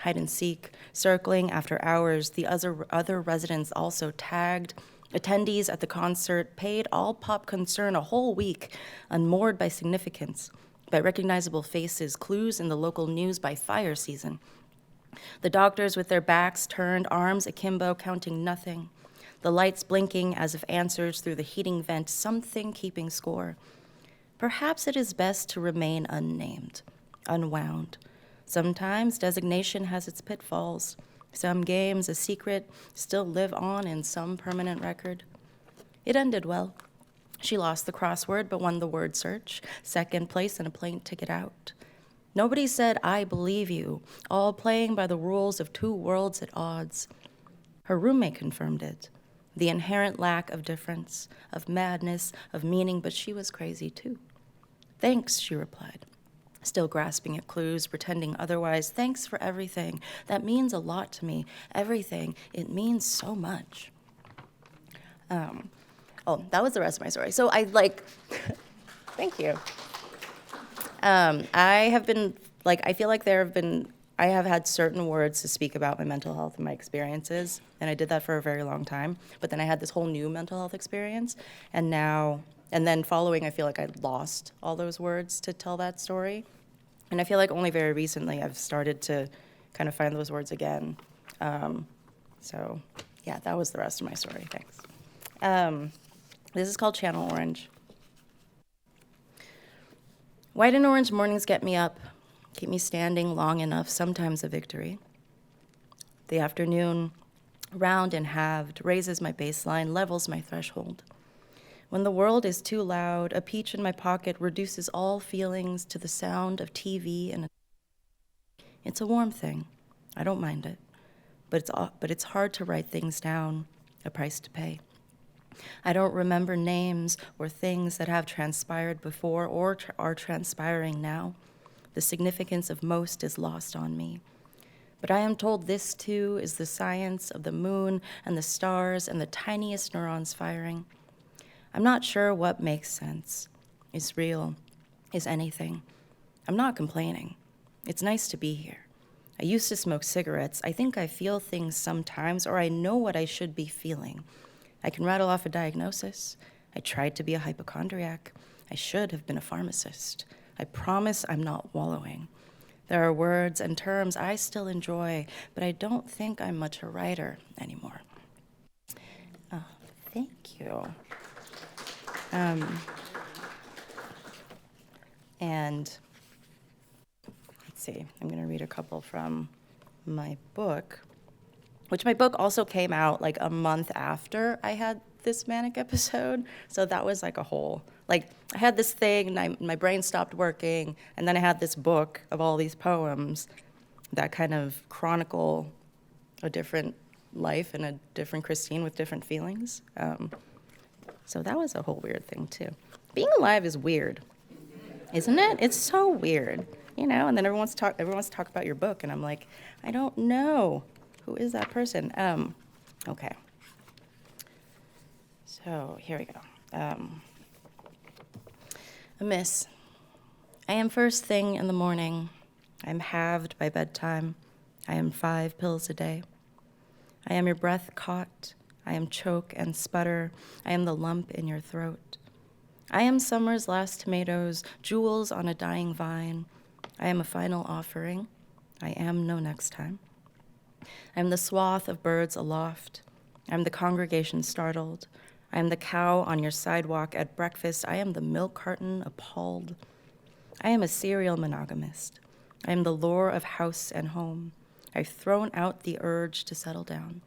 Hide and seek, circling after hours, the other residents also tagged. Attendees at the concert paid all pop concern a whole week, unmoored by significance, by recognizable faces, clues in the local news by fire season. The doctors with their backs turned, arms akimbo, counting nothing. The lights blinking as if answers through the heating vent, something keeping score. Perhaps it is best to remain unnamed, unwound. Sometimes designation has its pitfalls. Some games, a secret, still live on in some permanent record. It ended well. She lost the crossword but won the word search, second place and a plane ticket out. Nobody said, I believe you, all playing by the rules of 2 worlds at odds. Her roommate confirmed it. The inherent lack of difference, of madness, of meaning, but she was crazy too. Thanks, she replied, still grasping at clues, pretending otherwise. Thanks for everything. That means a lot to me. Everything. It means so much. That was the rest of my story. So thank you. I have been, I feel like there have been I have had certain words to speak about my mental health and my experiences, and I did that for a very long time. But then I had this whole new mental health experience, and then following, I feel like I lost all those words to tell that story. And I feel like only very recently I've started to kind of find those words again. So yeah, that was the rest of my story, thanks. This is called Channel Orange. White and orange mornings get me up, keep me standing long enough, sometimes a victory. The afternoon, round and halved, raises my baseline, levels my threshold. When the world is too loud, a peach in my pocket reduces all feelings to the sound of TV and it's a warm thing. I don't mind it, but it's hard to write things down, a price to pay. I don't remember names or things that have transpired before or are transpiring now. The significance of most is lost on me. But I am told this too is the science of the moon and the stars and the tiniest neurons firing. I'm not sure what makes sense, is real, is anything. I'm not complaining. It's nice to be here. I used to smoke cigarettes. I think I feel things sometimes, or I know what I should be feeling. I can rattle off a diagnosis. I tried to be a hypochondriac. I should have been a pharmacist. I promise I'm not wallowing. There are words and terms I still enjoy, but I don't think I'm much a writer anymore. Oh, thank you. And let's see, I'm going to read a couple from my book, which my book also came out like a month after I had this manic episode. So that was like a whole, like I had this thing and my brain stopped working, and then I had this book of all these poems that kind of chronicle a different life and a different Christine with different feelings. So that was a whole weird thing too. Being alive is weird, isn't it? It's so weird, you know. And then everyone wants to talk about your book, and I'm like, I don't know. Who is that person? Okay. So here we go. Amiss. I am first thing in the morning. I am halved by bedtime. I am 5 pills a day. I am your breath caught. I am choke and sputter. I am the lump in your throat. I am summer's last tomatoes, jewels on a dying vine. I am a final offering. I am no next time. I am the swath of birds aloft. I am the congregation startled. I am the cow on your sidewalk at breakfast. I am the milk carton appalled. I am a serial monogamist. I am the lure of house and home. I've thrown out the urge to settle down.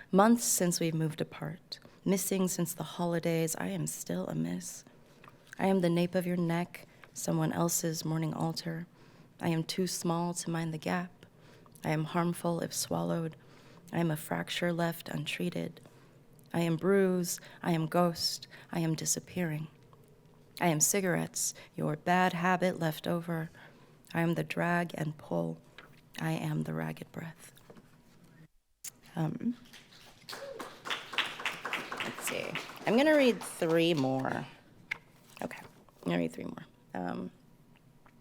Months since we've moved apart, missing since the holidays, I am still amiss. I am the nape of your neck, someone else's morning altar. I am too small to mind the gap. I am harmful if swallowed. I am a fracture left untreated. I am bruise. I am ghost. I am disappearing. I am cigarettes, your bad habit left over. I am the drag and pull. I am the ragged breath. Let's see. I'm going to read 3 more. Okay, I'm going to read 3 more.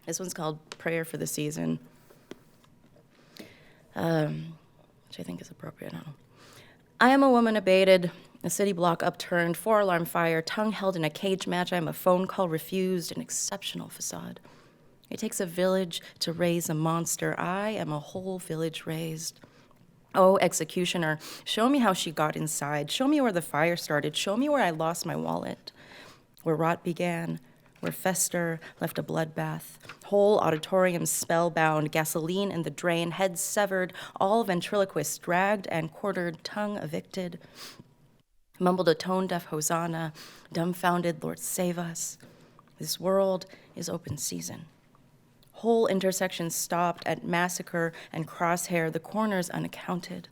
This one's called Prayer for the Season, which I think is appropriate. I don't know. I am a woman abated, a city block upturned, 4-alarm fire, tongue held in a cage match. I am a phone call refused, an exceptional facade. It takes a village to raise a monster. I am a whole village raised. Oh, executioner, show me how she got inside. Show me where the fire started. Show me where I lost my wallet, where rot began, where fester left a bloodbath. Whole auditoriums spellbound, gasoline in the drain, heads severed, all ventriloquists dragged and quartered, tongue evicted. Mumbled a tone-deaf hosanna, dumbfounded, Lord save us. This world is open season. Whole intersections stopped at massacre and crosshair, the corners unaccounted.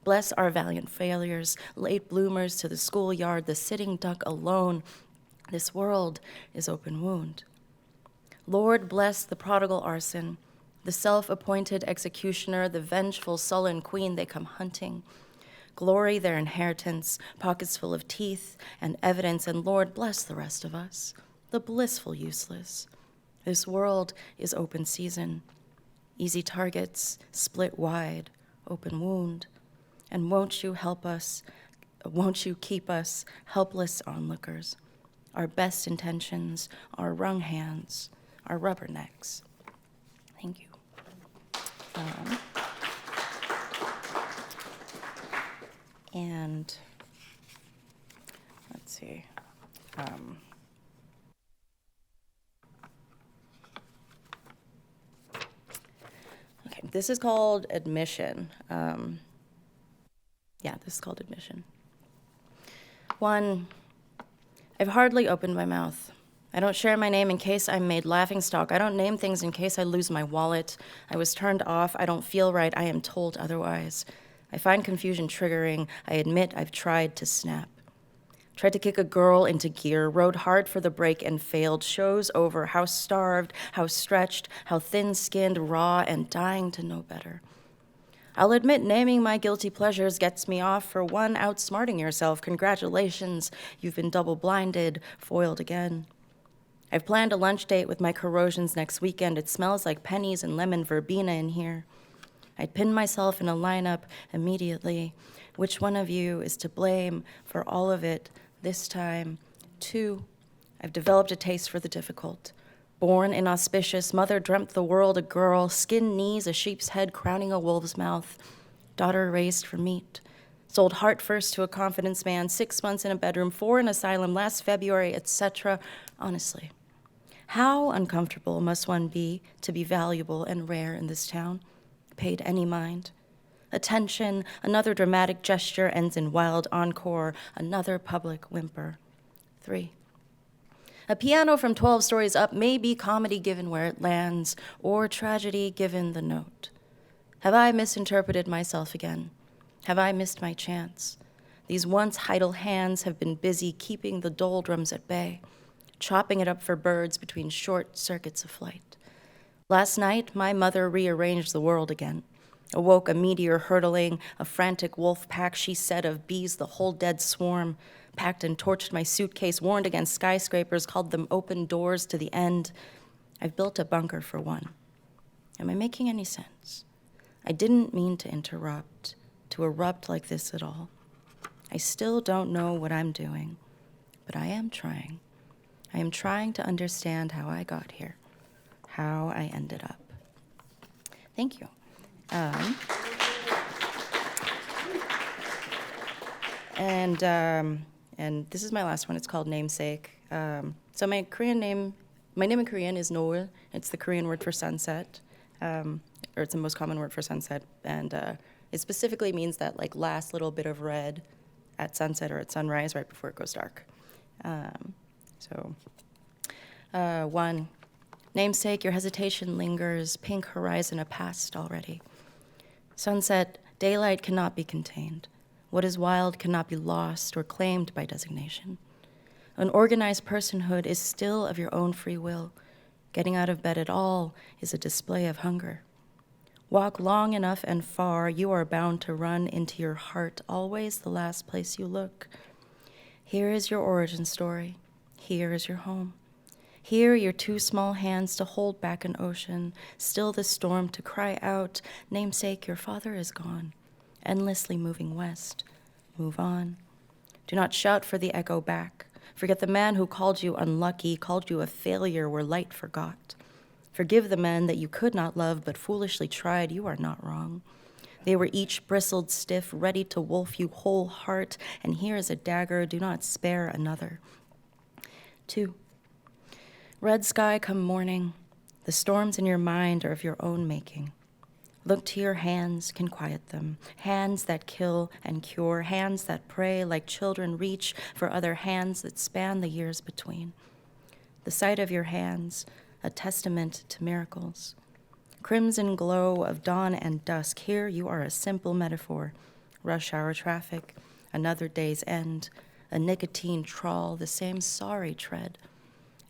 Bless our valiant failures, late bloomers to the schoolyard, the sitting duck alone. This world is open wound. Lord bless the prodigal arson, the self-appointed executioner, the vengeful sullen queen they come hunting. Glory their inheritance, pockets full of teeth and evidence, and Lord bless the rest of us, the blissful useless. This world is open season. Easy targets, split wide, open wound. And won't you keep us helpless onlookers, our best intentions, our wrung hands, our rubbernecks. Thank you. And let's see. Okay, this is called Admission. This is called Admission. 1, I've hardly opened my mouth. I don't share my name in case I'm made laughingstock. I don't name things in case I lose my wallet. I was turned off. I don't feel right. I am told otherwise. I find confusion triggering. I admit I've tried to snap. Tried to kick a girl into gear, rode hard for the break and failed. Shows over, how starved, how stretched, how thin-skinned, raw, and dying to know better. I'll admit naming my guilty pleasures gets me off for 1, outsmarting yourself. Congratulations, you've been double-blinded, foiled again. I've planned a lunch date with my corrosions next weekend. It smells like pennies and lemon verbena in here. I'd pin myself in a lineup immediately. Which one of you is to blame for all of it this time? 2, I've developed a taste for the difficult. Born inauspicious, mother dreamt the world a girl, skin knees, a sheep's head crowning a wolf's mouth. Daughter raised for meat. Sold heart first to a confidence man, 6 months in a bedroom, 4 in asylum, last February, etc. Honestly, how uncomfortable must one be to be valuable and rare in this town? Paid any mind? Attention, another dramatic gesture ends in wild encore, another public whimper. 3, a piano from 12 stories up may be comedy given where it lands, or tragedy given the note. Have I misinterpreted myself again? Have I missed my chance? These once idle hands have been busy keeping the doldrums at bay, chopping it up for birds between short circuits of flight. Last night, my mother rearranged the world again. Awoke a meteor hurtling, a frantic wolf pack, she said, of bees, the whole dead swarm. Packed and torched my suitcase, warned against skyscrapers, called them open doors to the end. I've built a bunker for 1. Am I making any sense? I didn't mean to erupt like this at all. I still don't know what I'm doing, but I am trying. I am trying to understand how I got here, how I ended up. Thank you. And this is my last one. It's called Namesake. So my name in Korean is Noodle. It's the Korean word for sunset, or it's the most common word for sunset. And it specifically means that like last little bit of red at sunset or at sunrise, right before it goes dark. 1, namesake, your hesitation lingers, pink horizon a past already. Sunset, daylight cannot be contained. What is wild cannot be lost or claimed by designation. An organized personhood is still of your own free will. Getting out of bed at all is a display of hunger. Walk long enough and far, you are bound to run into your heart, always the last place you look. Here is your origin story. Here is your home. Here, your 2 small hands to hold back an ocean, still the storm to cry out, namesake, your father is gone. Endlessly moving west. Move on. Do not shout for the echo back. Forget the man who called you unlucky, called you a failure where light forgot. Forgive the men that you could not love but foolishly tried. You are not wrong. They were each bristled stiff, ready to wolf you whole heart, and here is a dagger. Do not spare another. 2, red sky come morning. The storms in your mind are of your own making. Look to your hands, can quiet them. Hands that kill and cure, hands that pray like children reach for other hands that span the years between. The sight of your hands, a testament to miracles. Crimson glow of dawn and dusk, here you are a simple metaphor. Rush hour traffic, another day's end, a nicotine trawl, the same sorry tread.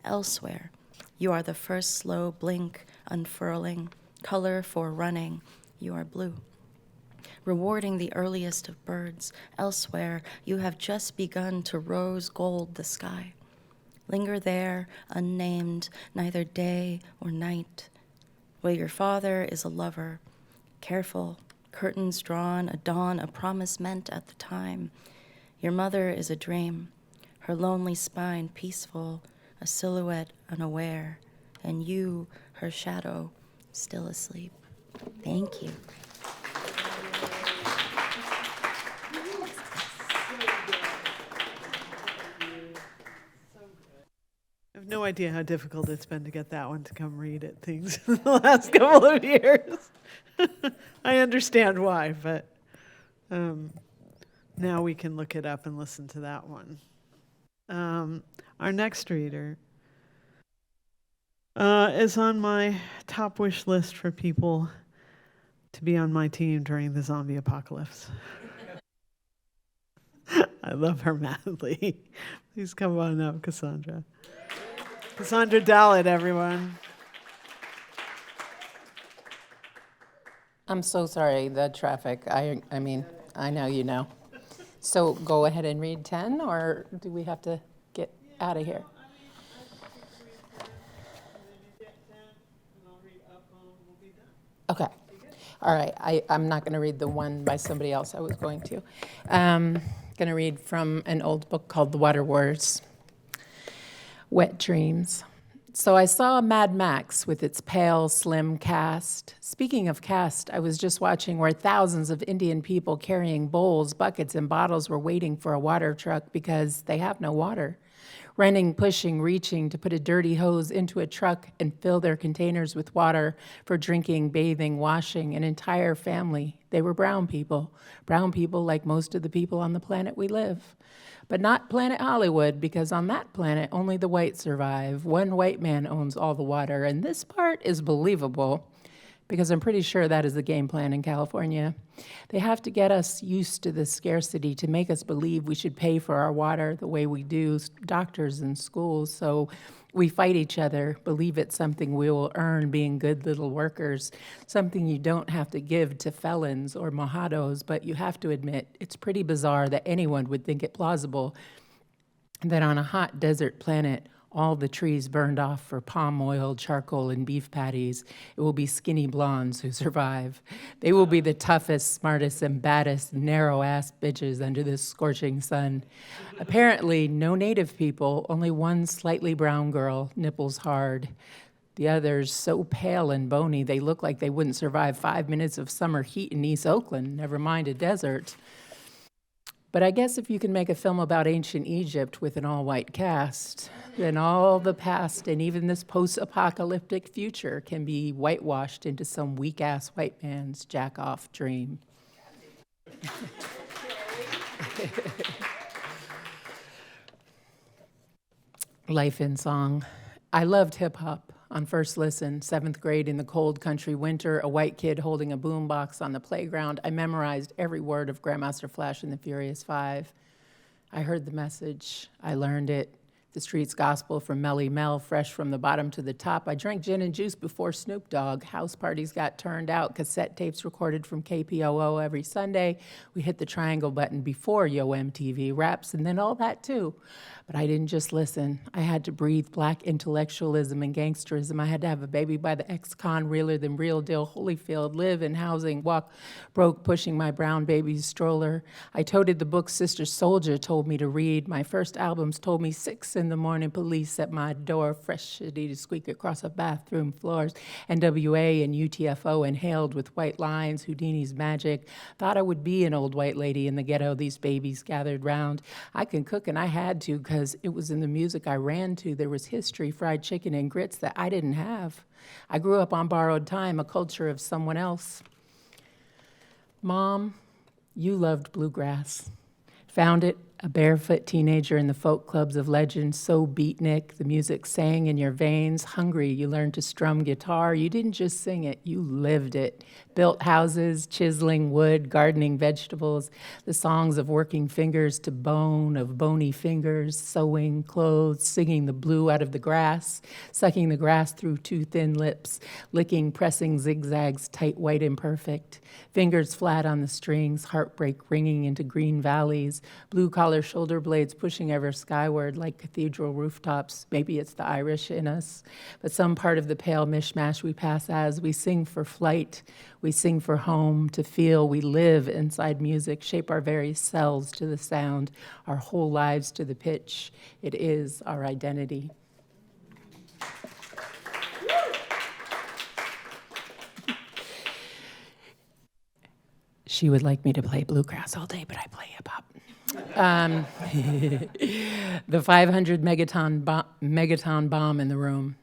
Elsewhere, you are the first slow blink, unfurling, color for running, you are blue. Rewarding the earliest of birds, elsewhere you have just begun to rose gold the sky. Linger there, unnamed, neither day or night. Well, your father is a lover, careful, curtains drawn, a dawn, a promise meant at the time. Your mother is a dream, her lonely spine peaceful, a silhouette unaware, and you, her shadow, still asleep. Thank you. I have no idea how difficult it's been to get that one to come read at things in the last couple of years. I understand why, but now we can look it up and listen to that one. Our next reader is on my top wish list for people to be on my team during the zombie apocalypse. I love her madly. Please come on up, Cassandra. Cassandra Dalit, everyone. I'm so sorry, the traffic. I mean, I know you know. So go ahead and read 10, or do we have to get out of here? Okay. All right. I'm not going to read the one by somebody else. I was going to. Going to read from an old book called The Water Wars. Wet Dreams. So I saw Mad Max with its pale, slim cast. Speaking of cast, I was just watching where thousands of Indian people carrying bowls, buckets, and bottles were waiting for a water truck because they have no water. Running, pushing, reaching to put a dirty hose into a truck and fill their containers with water for drinking, bathing, washing, an entire family. They were brown people like most of the people on the planet we live. But not Planet Hollywood, because on that planet, only the white survive. One white man owns all the water, and this part is believable, because I'm pretty sure that is the game plan in California. They have to get us used to this scarcity to make us believe we should pay for our water the way we do doctors and schools. So we fight each other, believe it's something we will earn being good little workers, something you don't have to give to felons or mojados, but you have to admit it's pretty bizarre that anyone would think it plausible that on a hot desert planet, all the trees burned off for palm oil, charcoal, and beef patties. It will be skinny blondes who survive. They will be the toughest, smartest, and baddest narrow-ass bitches under this scorching sun. Apparently, no native people, only one slightly brown girl, nipples hard. The others so pale and bony, they look like they wouldn't survive 5 minutes of summer heat in East Oakland, never mind a desert. But I guess if you can make a film about ancient Egypt with an all-white cast, then all the past and even this post-apocalyptic future can be whitewashed into some weak-ass white man's jack-off dream. Life in song. I loved hip-hop. On first listen, 7th grade in the cold country winter, a white kid holding a boombox on the playground, I memorized every word of Grandmaster Flash and the Furious Five. I heard the message. I learned it. The street's gospel from Melly Mel, fresh from the bottom to the top. I drank gin and juice before Snoop Dogg. House parties got turned out. Cassette tapes recorded from KPOO every Sunday. We hit the triangle button before Yo MTV raps, and then all that too. But I didn't just listen. I had to breathe black intellectualism and gangsterism. I had to have a baby by the ex-con, realer than real deal Holyfield, live in housing, walk broke, pushing my brown baby's stroller. I toted the book Sister Soldier told me to read. My first albums told me 6 in the morning, police at my door, fresh shitty to squeak across a bathroom floors. NWA and UTFO inhaled with white lines, Houdini's magic. Thought I would be an old white lady in the ghetto these babies gathered round. I can cook, and I had to, because it was in the music I ran to. There was history, fried chicken, and grits that I didn't have. I grew up on borrowed time, a culture of someone else. Mom, you loved bluegrass. Found it a barefoot teenager in the folk clubs of legend, so beatnik, the music sang in your veins. Hungry, you learned to strum guitar. You didn't just sing it, you lived it. Built houses, chiseling wood, gardening vegetables, the songs of working fingers to bone, of bony fingers, sewing clothes, singing the blue out of the grass, sucking the grass through too thin lips, licking, pressing zigzags, tight, white, imperfect. Fingers flat on the strings, heartbreak ringing into green valleys, blue-collar collar, shoulder blades pushing ever skyward like cathedral rooftops. Maybe it's the Irish in us, but some part of the pale mishmash we pass as. We sing for flight, we sing for home, to feel. We live inside music, shape our very selves to the sound, our whole lives to the pitch. It is our identity. She would like me to play bluegrass all day, but I play hip hop. The 500 megaton bomb in the room.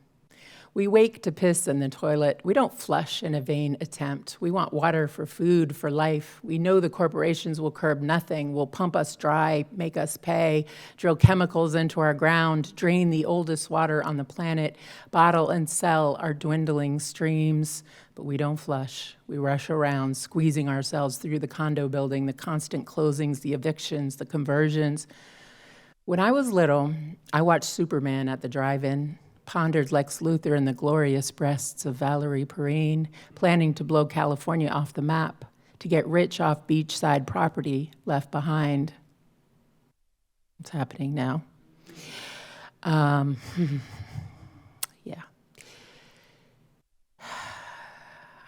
We wake to piss in the toilet. We don't flush in a vain attempt. We want water for food, for life. We know the corporations will curb nothing, will pump us dry, make us pay, drill chemicals into our ground, drain the oldest water on the planet, bottle and sell our dwindling streams. But we don't flush. We rush around, squeezing ourselves through the condo building, the constant closings, the evictions, the conversions. When I was little, I watched Superman at the drive-in, pondered Lex Luthor in the glorious breasts of Valerie Perrine, planning to blow California off the map, to get rich off beachside property left behind. It's happening now. Yeah.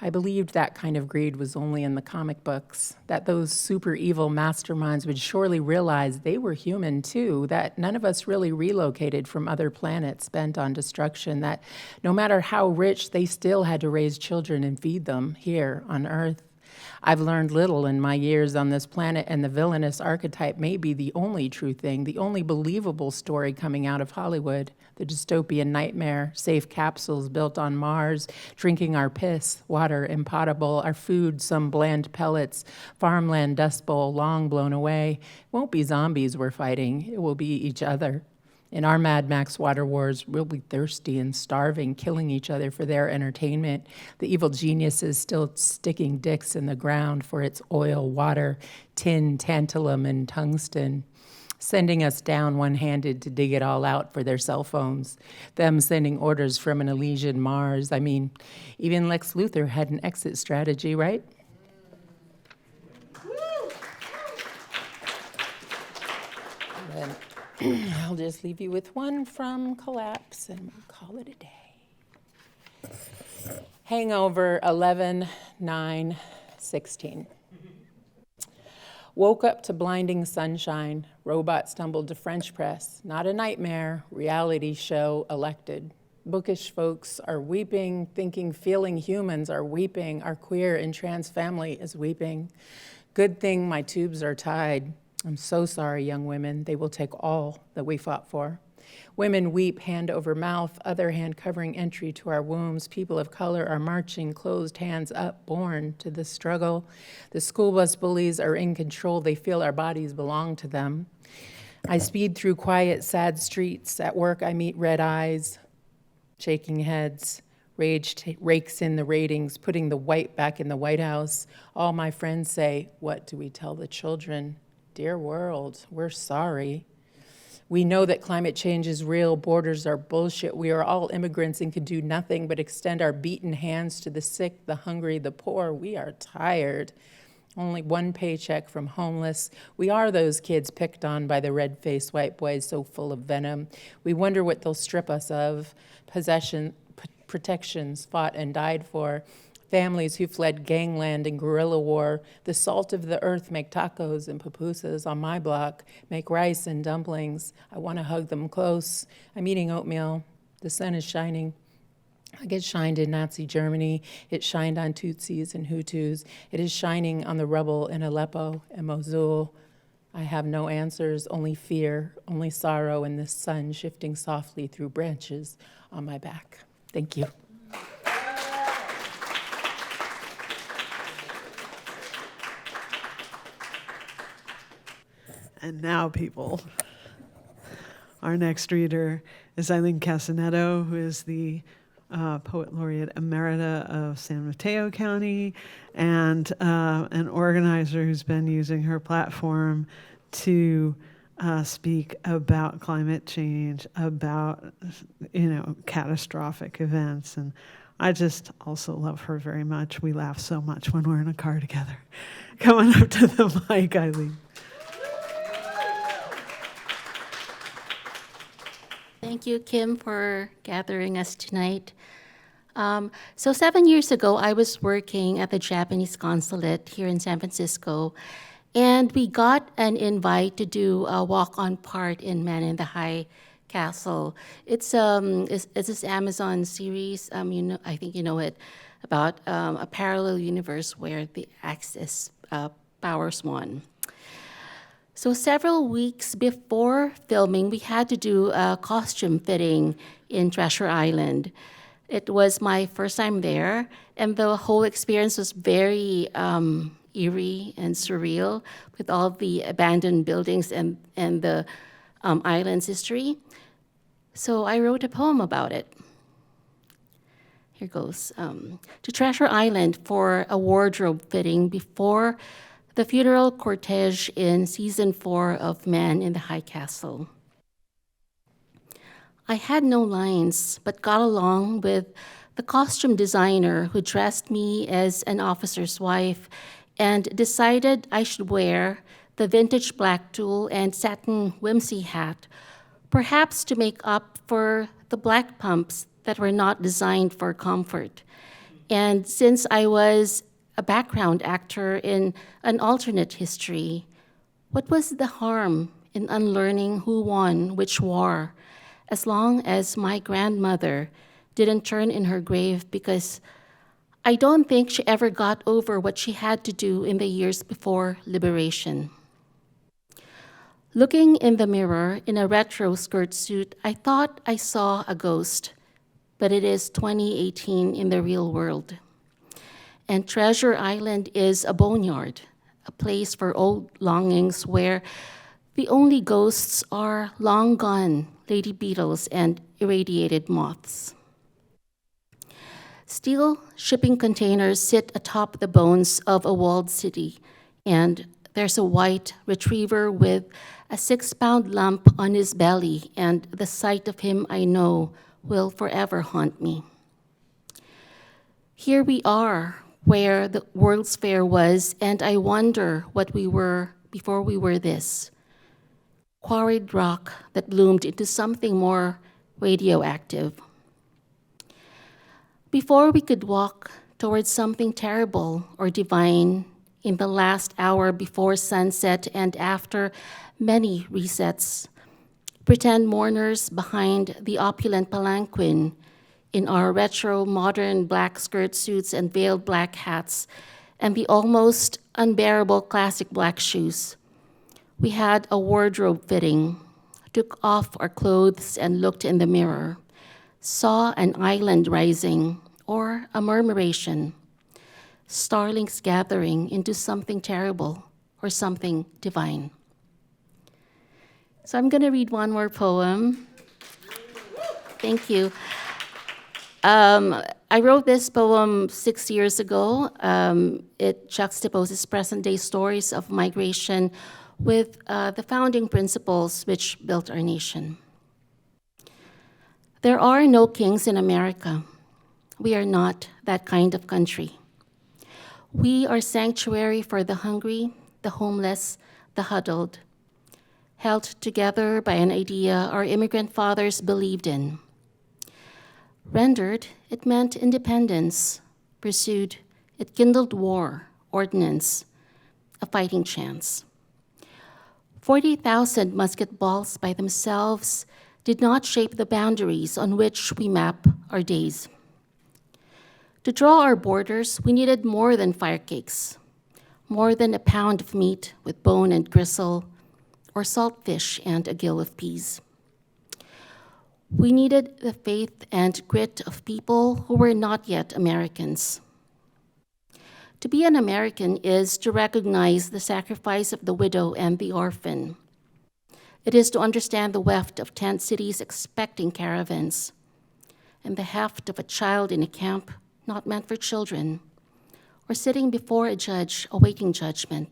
I believed that kind of greed was only in the comic books, that those super evil masterminds would surely realize they were human too, that none of us really relocated from other planets bent on destruction, that no matter how rich, they still had to raise children and feed them here on Earth. I've learned little in my years on this planet, and the villainous archetype may be the only true thing, the only believable story coming out of Hollywood. The dystopian nightmare, safe capsules built on Mars, drinking our piss, water impotable, our food some bland pellets, farmland dust bowl long blown away. It won't be zombies we're fighting, it will be each other. In our Mad Max water wars, we'll be thirsty and starving, killing each other for their entertainment. The evil geniuses still sticking dicks in the ground for its oil, water, tin, tantalum, and tungsten, sending us down one-handed to dig it all out for their cell phones, them sending orders from an Elysian Mars. I mean, even Lex Luthor had an exit strategy, right? I'll just leave you with one from Collapse and we'll call it a day. Hangover 11/9/16. Woke up to blinding sunshine. Robot stumbled to French press. Not a nightmare. Reality show elected. Bookish folks are weeping, thinking, feeling humans are weeping. Our queer and trans family is weeping. Good thing my tubes are tied. I'm so sorry, young women. They will take all that we fought for. Women weep hand over mouth, other hand covering entry to our wombs. People of color are marching, closed hands up, born to the struggle. The school bus bullies are in control. They feel our bodies belong to them. I speed through quiet, sad streets. At work, I meet red eyes, shaking heads. Rage rakes in the ratings, putting the white back in the White House. All my friends say, what do we tell the children? Dear world, we're sorry. We know that climate change is real, borders are bullshit. We are all immigrants and can do nothing but extend our beaten hands to the sick, the hungry, the poor. We are tired. Only one paycheck from homeless. We are those kids picked on by the red-faced white boys so full of venom. We wonder what they'll strip us of. Protections fought and died for. Families who fled gangland and guerrilla war. The salt of the earth make tacos and pupusas on my block, make rice and dumplings. I want to hug them close. I'm eating oatmeal. The sun is shining. Like it shined in Nazi Germany. It shined on Tutsis and Hutus. It is shining on the rubble in Aleppo and Mosul. I have no answers, only fear, only sorrow, and the sun shifting softly through branches on my back. Thank you. And now, people, our next reader is Eileen Casanetto, who is the Poet Laureate Emerita of San Mateo County and an organizer who's been using her platform to speak about climate change, about, catastrophic events. And I just also love her very much. We laugh so much when we're in a car together. Come on up to the mic, Eileen. Thank you, Kim, for gathering us tonight. So 7 years ago, I was working at the Japanese consulate here in San Francisco, and we got an invite to do a walk-on part in Man in the High Castle. It's this Amazon series, I think you know it, about a parallel universe where the Axis powers won. So several weeks before filming, we had to do a costume fitting in Treasure Island. It was my first time there, and the whole experience was very eerie and surreal with all the abandoned buildings and the island's history. So I wrote a poem about it. Here goes. To Treasure Island for a wardrobe fitting before the funeral cortege in season 4 of Man in the High Castle. I had no lines, but got along with the costume designer who dressed me as an officer's wife and decided I should wear the vintage black tulle and satin whimsy hat, perhaps to make up for the black pumps that were not designed for comfort. And since I was a background actor in an alternate history, what was the harm in unlearning who won which war, as long as my grandmother didn't turn in her grave, because I don't think she ever got over what she had to do in the years before liberation. Looking in the mirror in a retro skirt suit, I thought I saw a ghost, but it is 2018 in the real world. And Treasure Island is a boneyard, a place for old longings where the only ghosts are long gone lady beetles and irradiated moths. Steel shipping containers sit atop the bones of a walled city, and there's a white retriever with a 6-pound lump on his belly, and the sight of him I know will forever haunt me. Here we are, where the World's Fair was, and I wonder what we were before we were this. Quarried rock that bloomed into something more radioactive. Before we could walk towards something terrible or divine in the last hour before sunset and after many resets, pretend mourners behind the opulent palanquin in our retro modern black skirt suits and veiled black hats and the almost unbearable classic black shoes. We had a wardrobe fitting, took off our clothes and looked in the mirror, saw an island rising or a murmuration, starlings gathering into something terrible or something divine. So I'm going to read one more poem. Thank you. I wrote this poem 6 years ago. It juxtaposes present-day stories of migration with the founding principles which built our nation. There are no kings in America. We are not that kind of country. We are sanctuary for the hungry, the homeless, the huddled, held together by an idea our immigrant fathers believed in. Rendered, it meant independence. Pursued, it kindled war, ordnance, a fighting chance. 40,000 musket balls by themselves did not shape the boundaries on which we map our days. To draw our borders, we needed more than fire cakes, more than a pound of meat with bone and gristle, or salt fish and a gill of peas. We needed the faith and grit of people who were not yet Americans. To be an American is to recognize the sacrifice of the widow and the orphan. It is to understand the weft of tent cities expecting caravans, and the heft of a child in a camp not meant for children, or sitting before a judge awaiting judgment.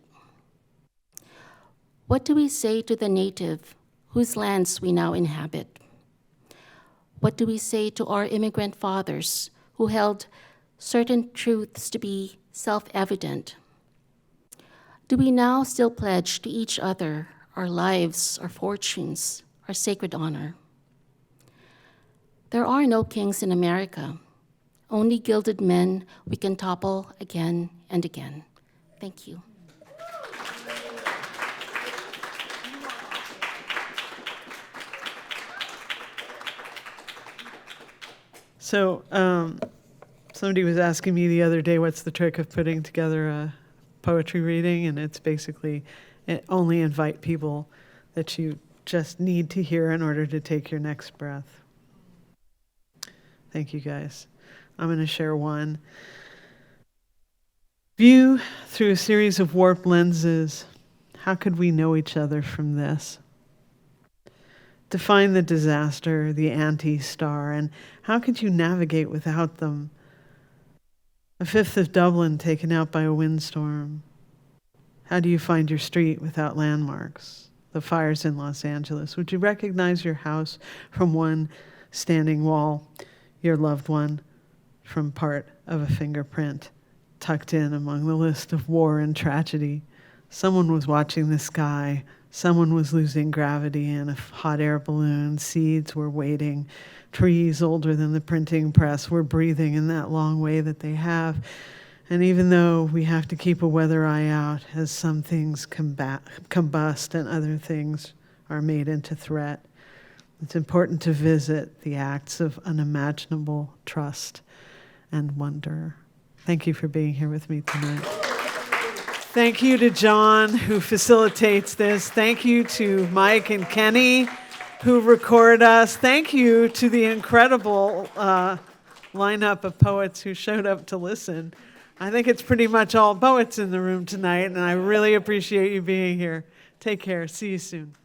What do we say to the native whose lands we now inhabit? What do we say to our immigrant fathers who held certain truths to be self-evident? Do we now still pledge to each other our lives, our fortunes, our sacred honor? There are no kings in America, only gilded men we can topple again and again. Thank you. So somebody was asking me the other day, what's the trick of putting together a poetry reading? And it's basically only invite people that you just need to hear in order to take your next breath. Thank you, guys. I'm going to share one. View through a series of warped lenses. How could we know each other from this? Define the disaster, the anti-star, and how could you navigate without them? A fifth of Dublin taken out by a windstorm. How do you find your street without landmarks? The fires in Los Angeles. Would you recognize your house from one standing wall, your loved one from part of a fingerprint tucked in among the list of war and tragedy? Someone was watching the sky. Someone was losing gravity in a hot air balloon. Seeds were waiting. Trees older than the printing press were breathing in that long way that they have. And even though we have to keep a weather eye out as some things combust and other things are made into threat, it's important to visit the acts of unimaginable trust and wonder. Thank you for being here with me tonight. Thank you to John, who facilitates this. Thank you to Mike and Kenny, who record us. Thank you to the incredible lineup of poets who showed up to listen. I think it's pretty much all poets in the room tonight, and I really appreciate you being here. Take care. See you soon.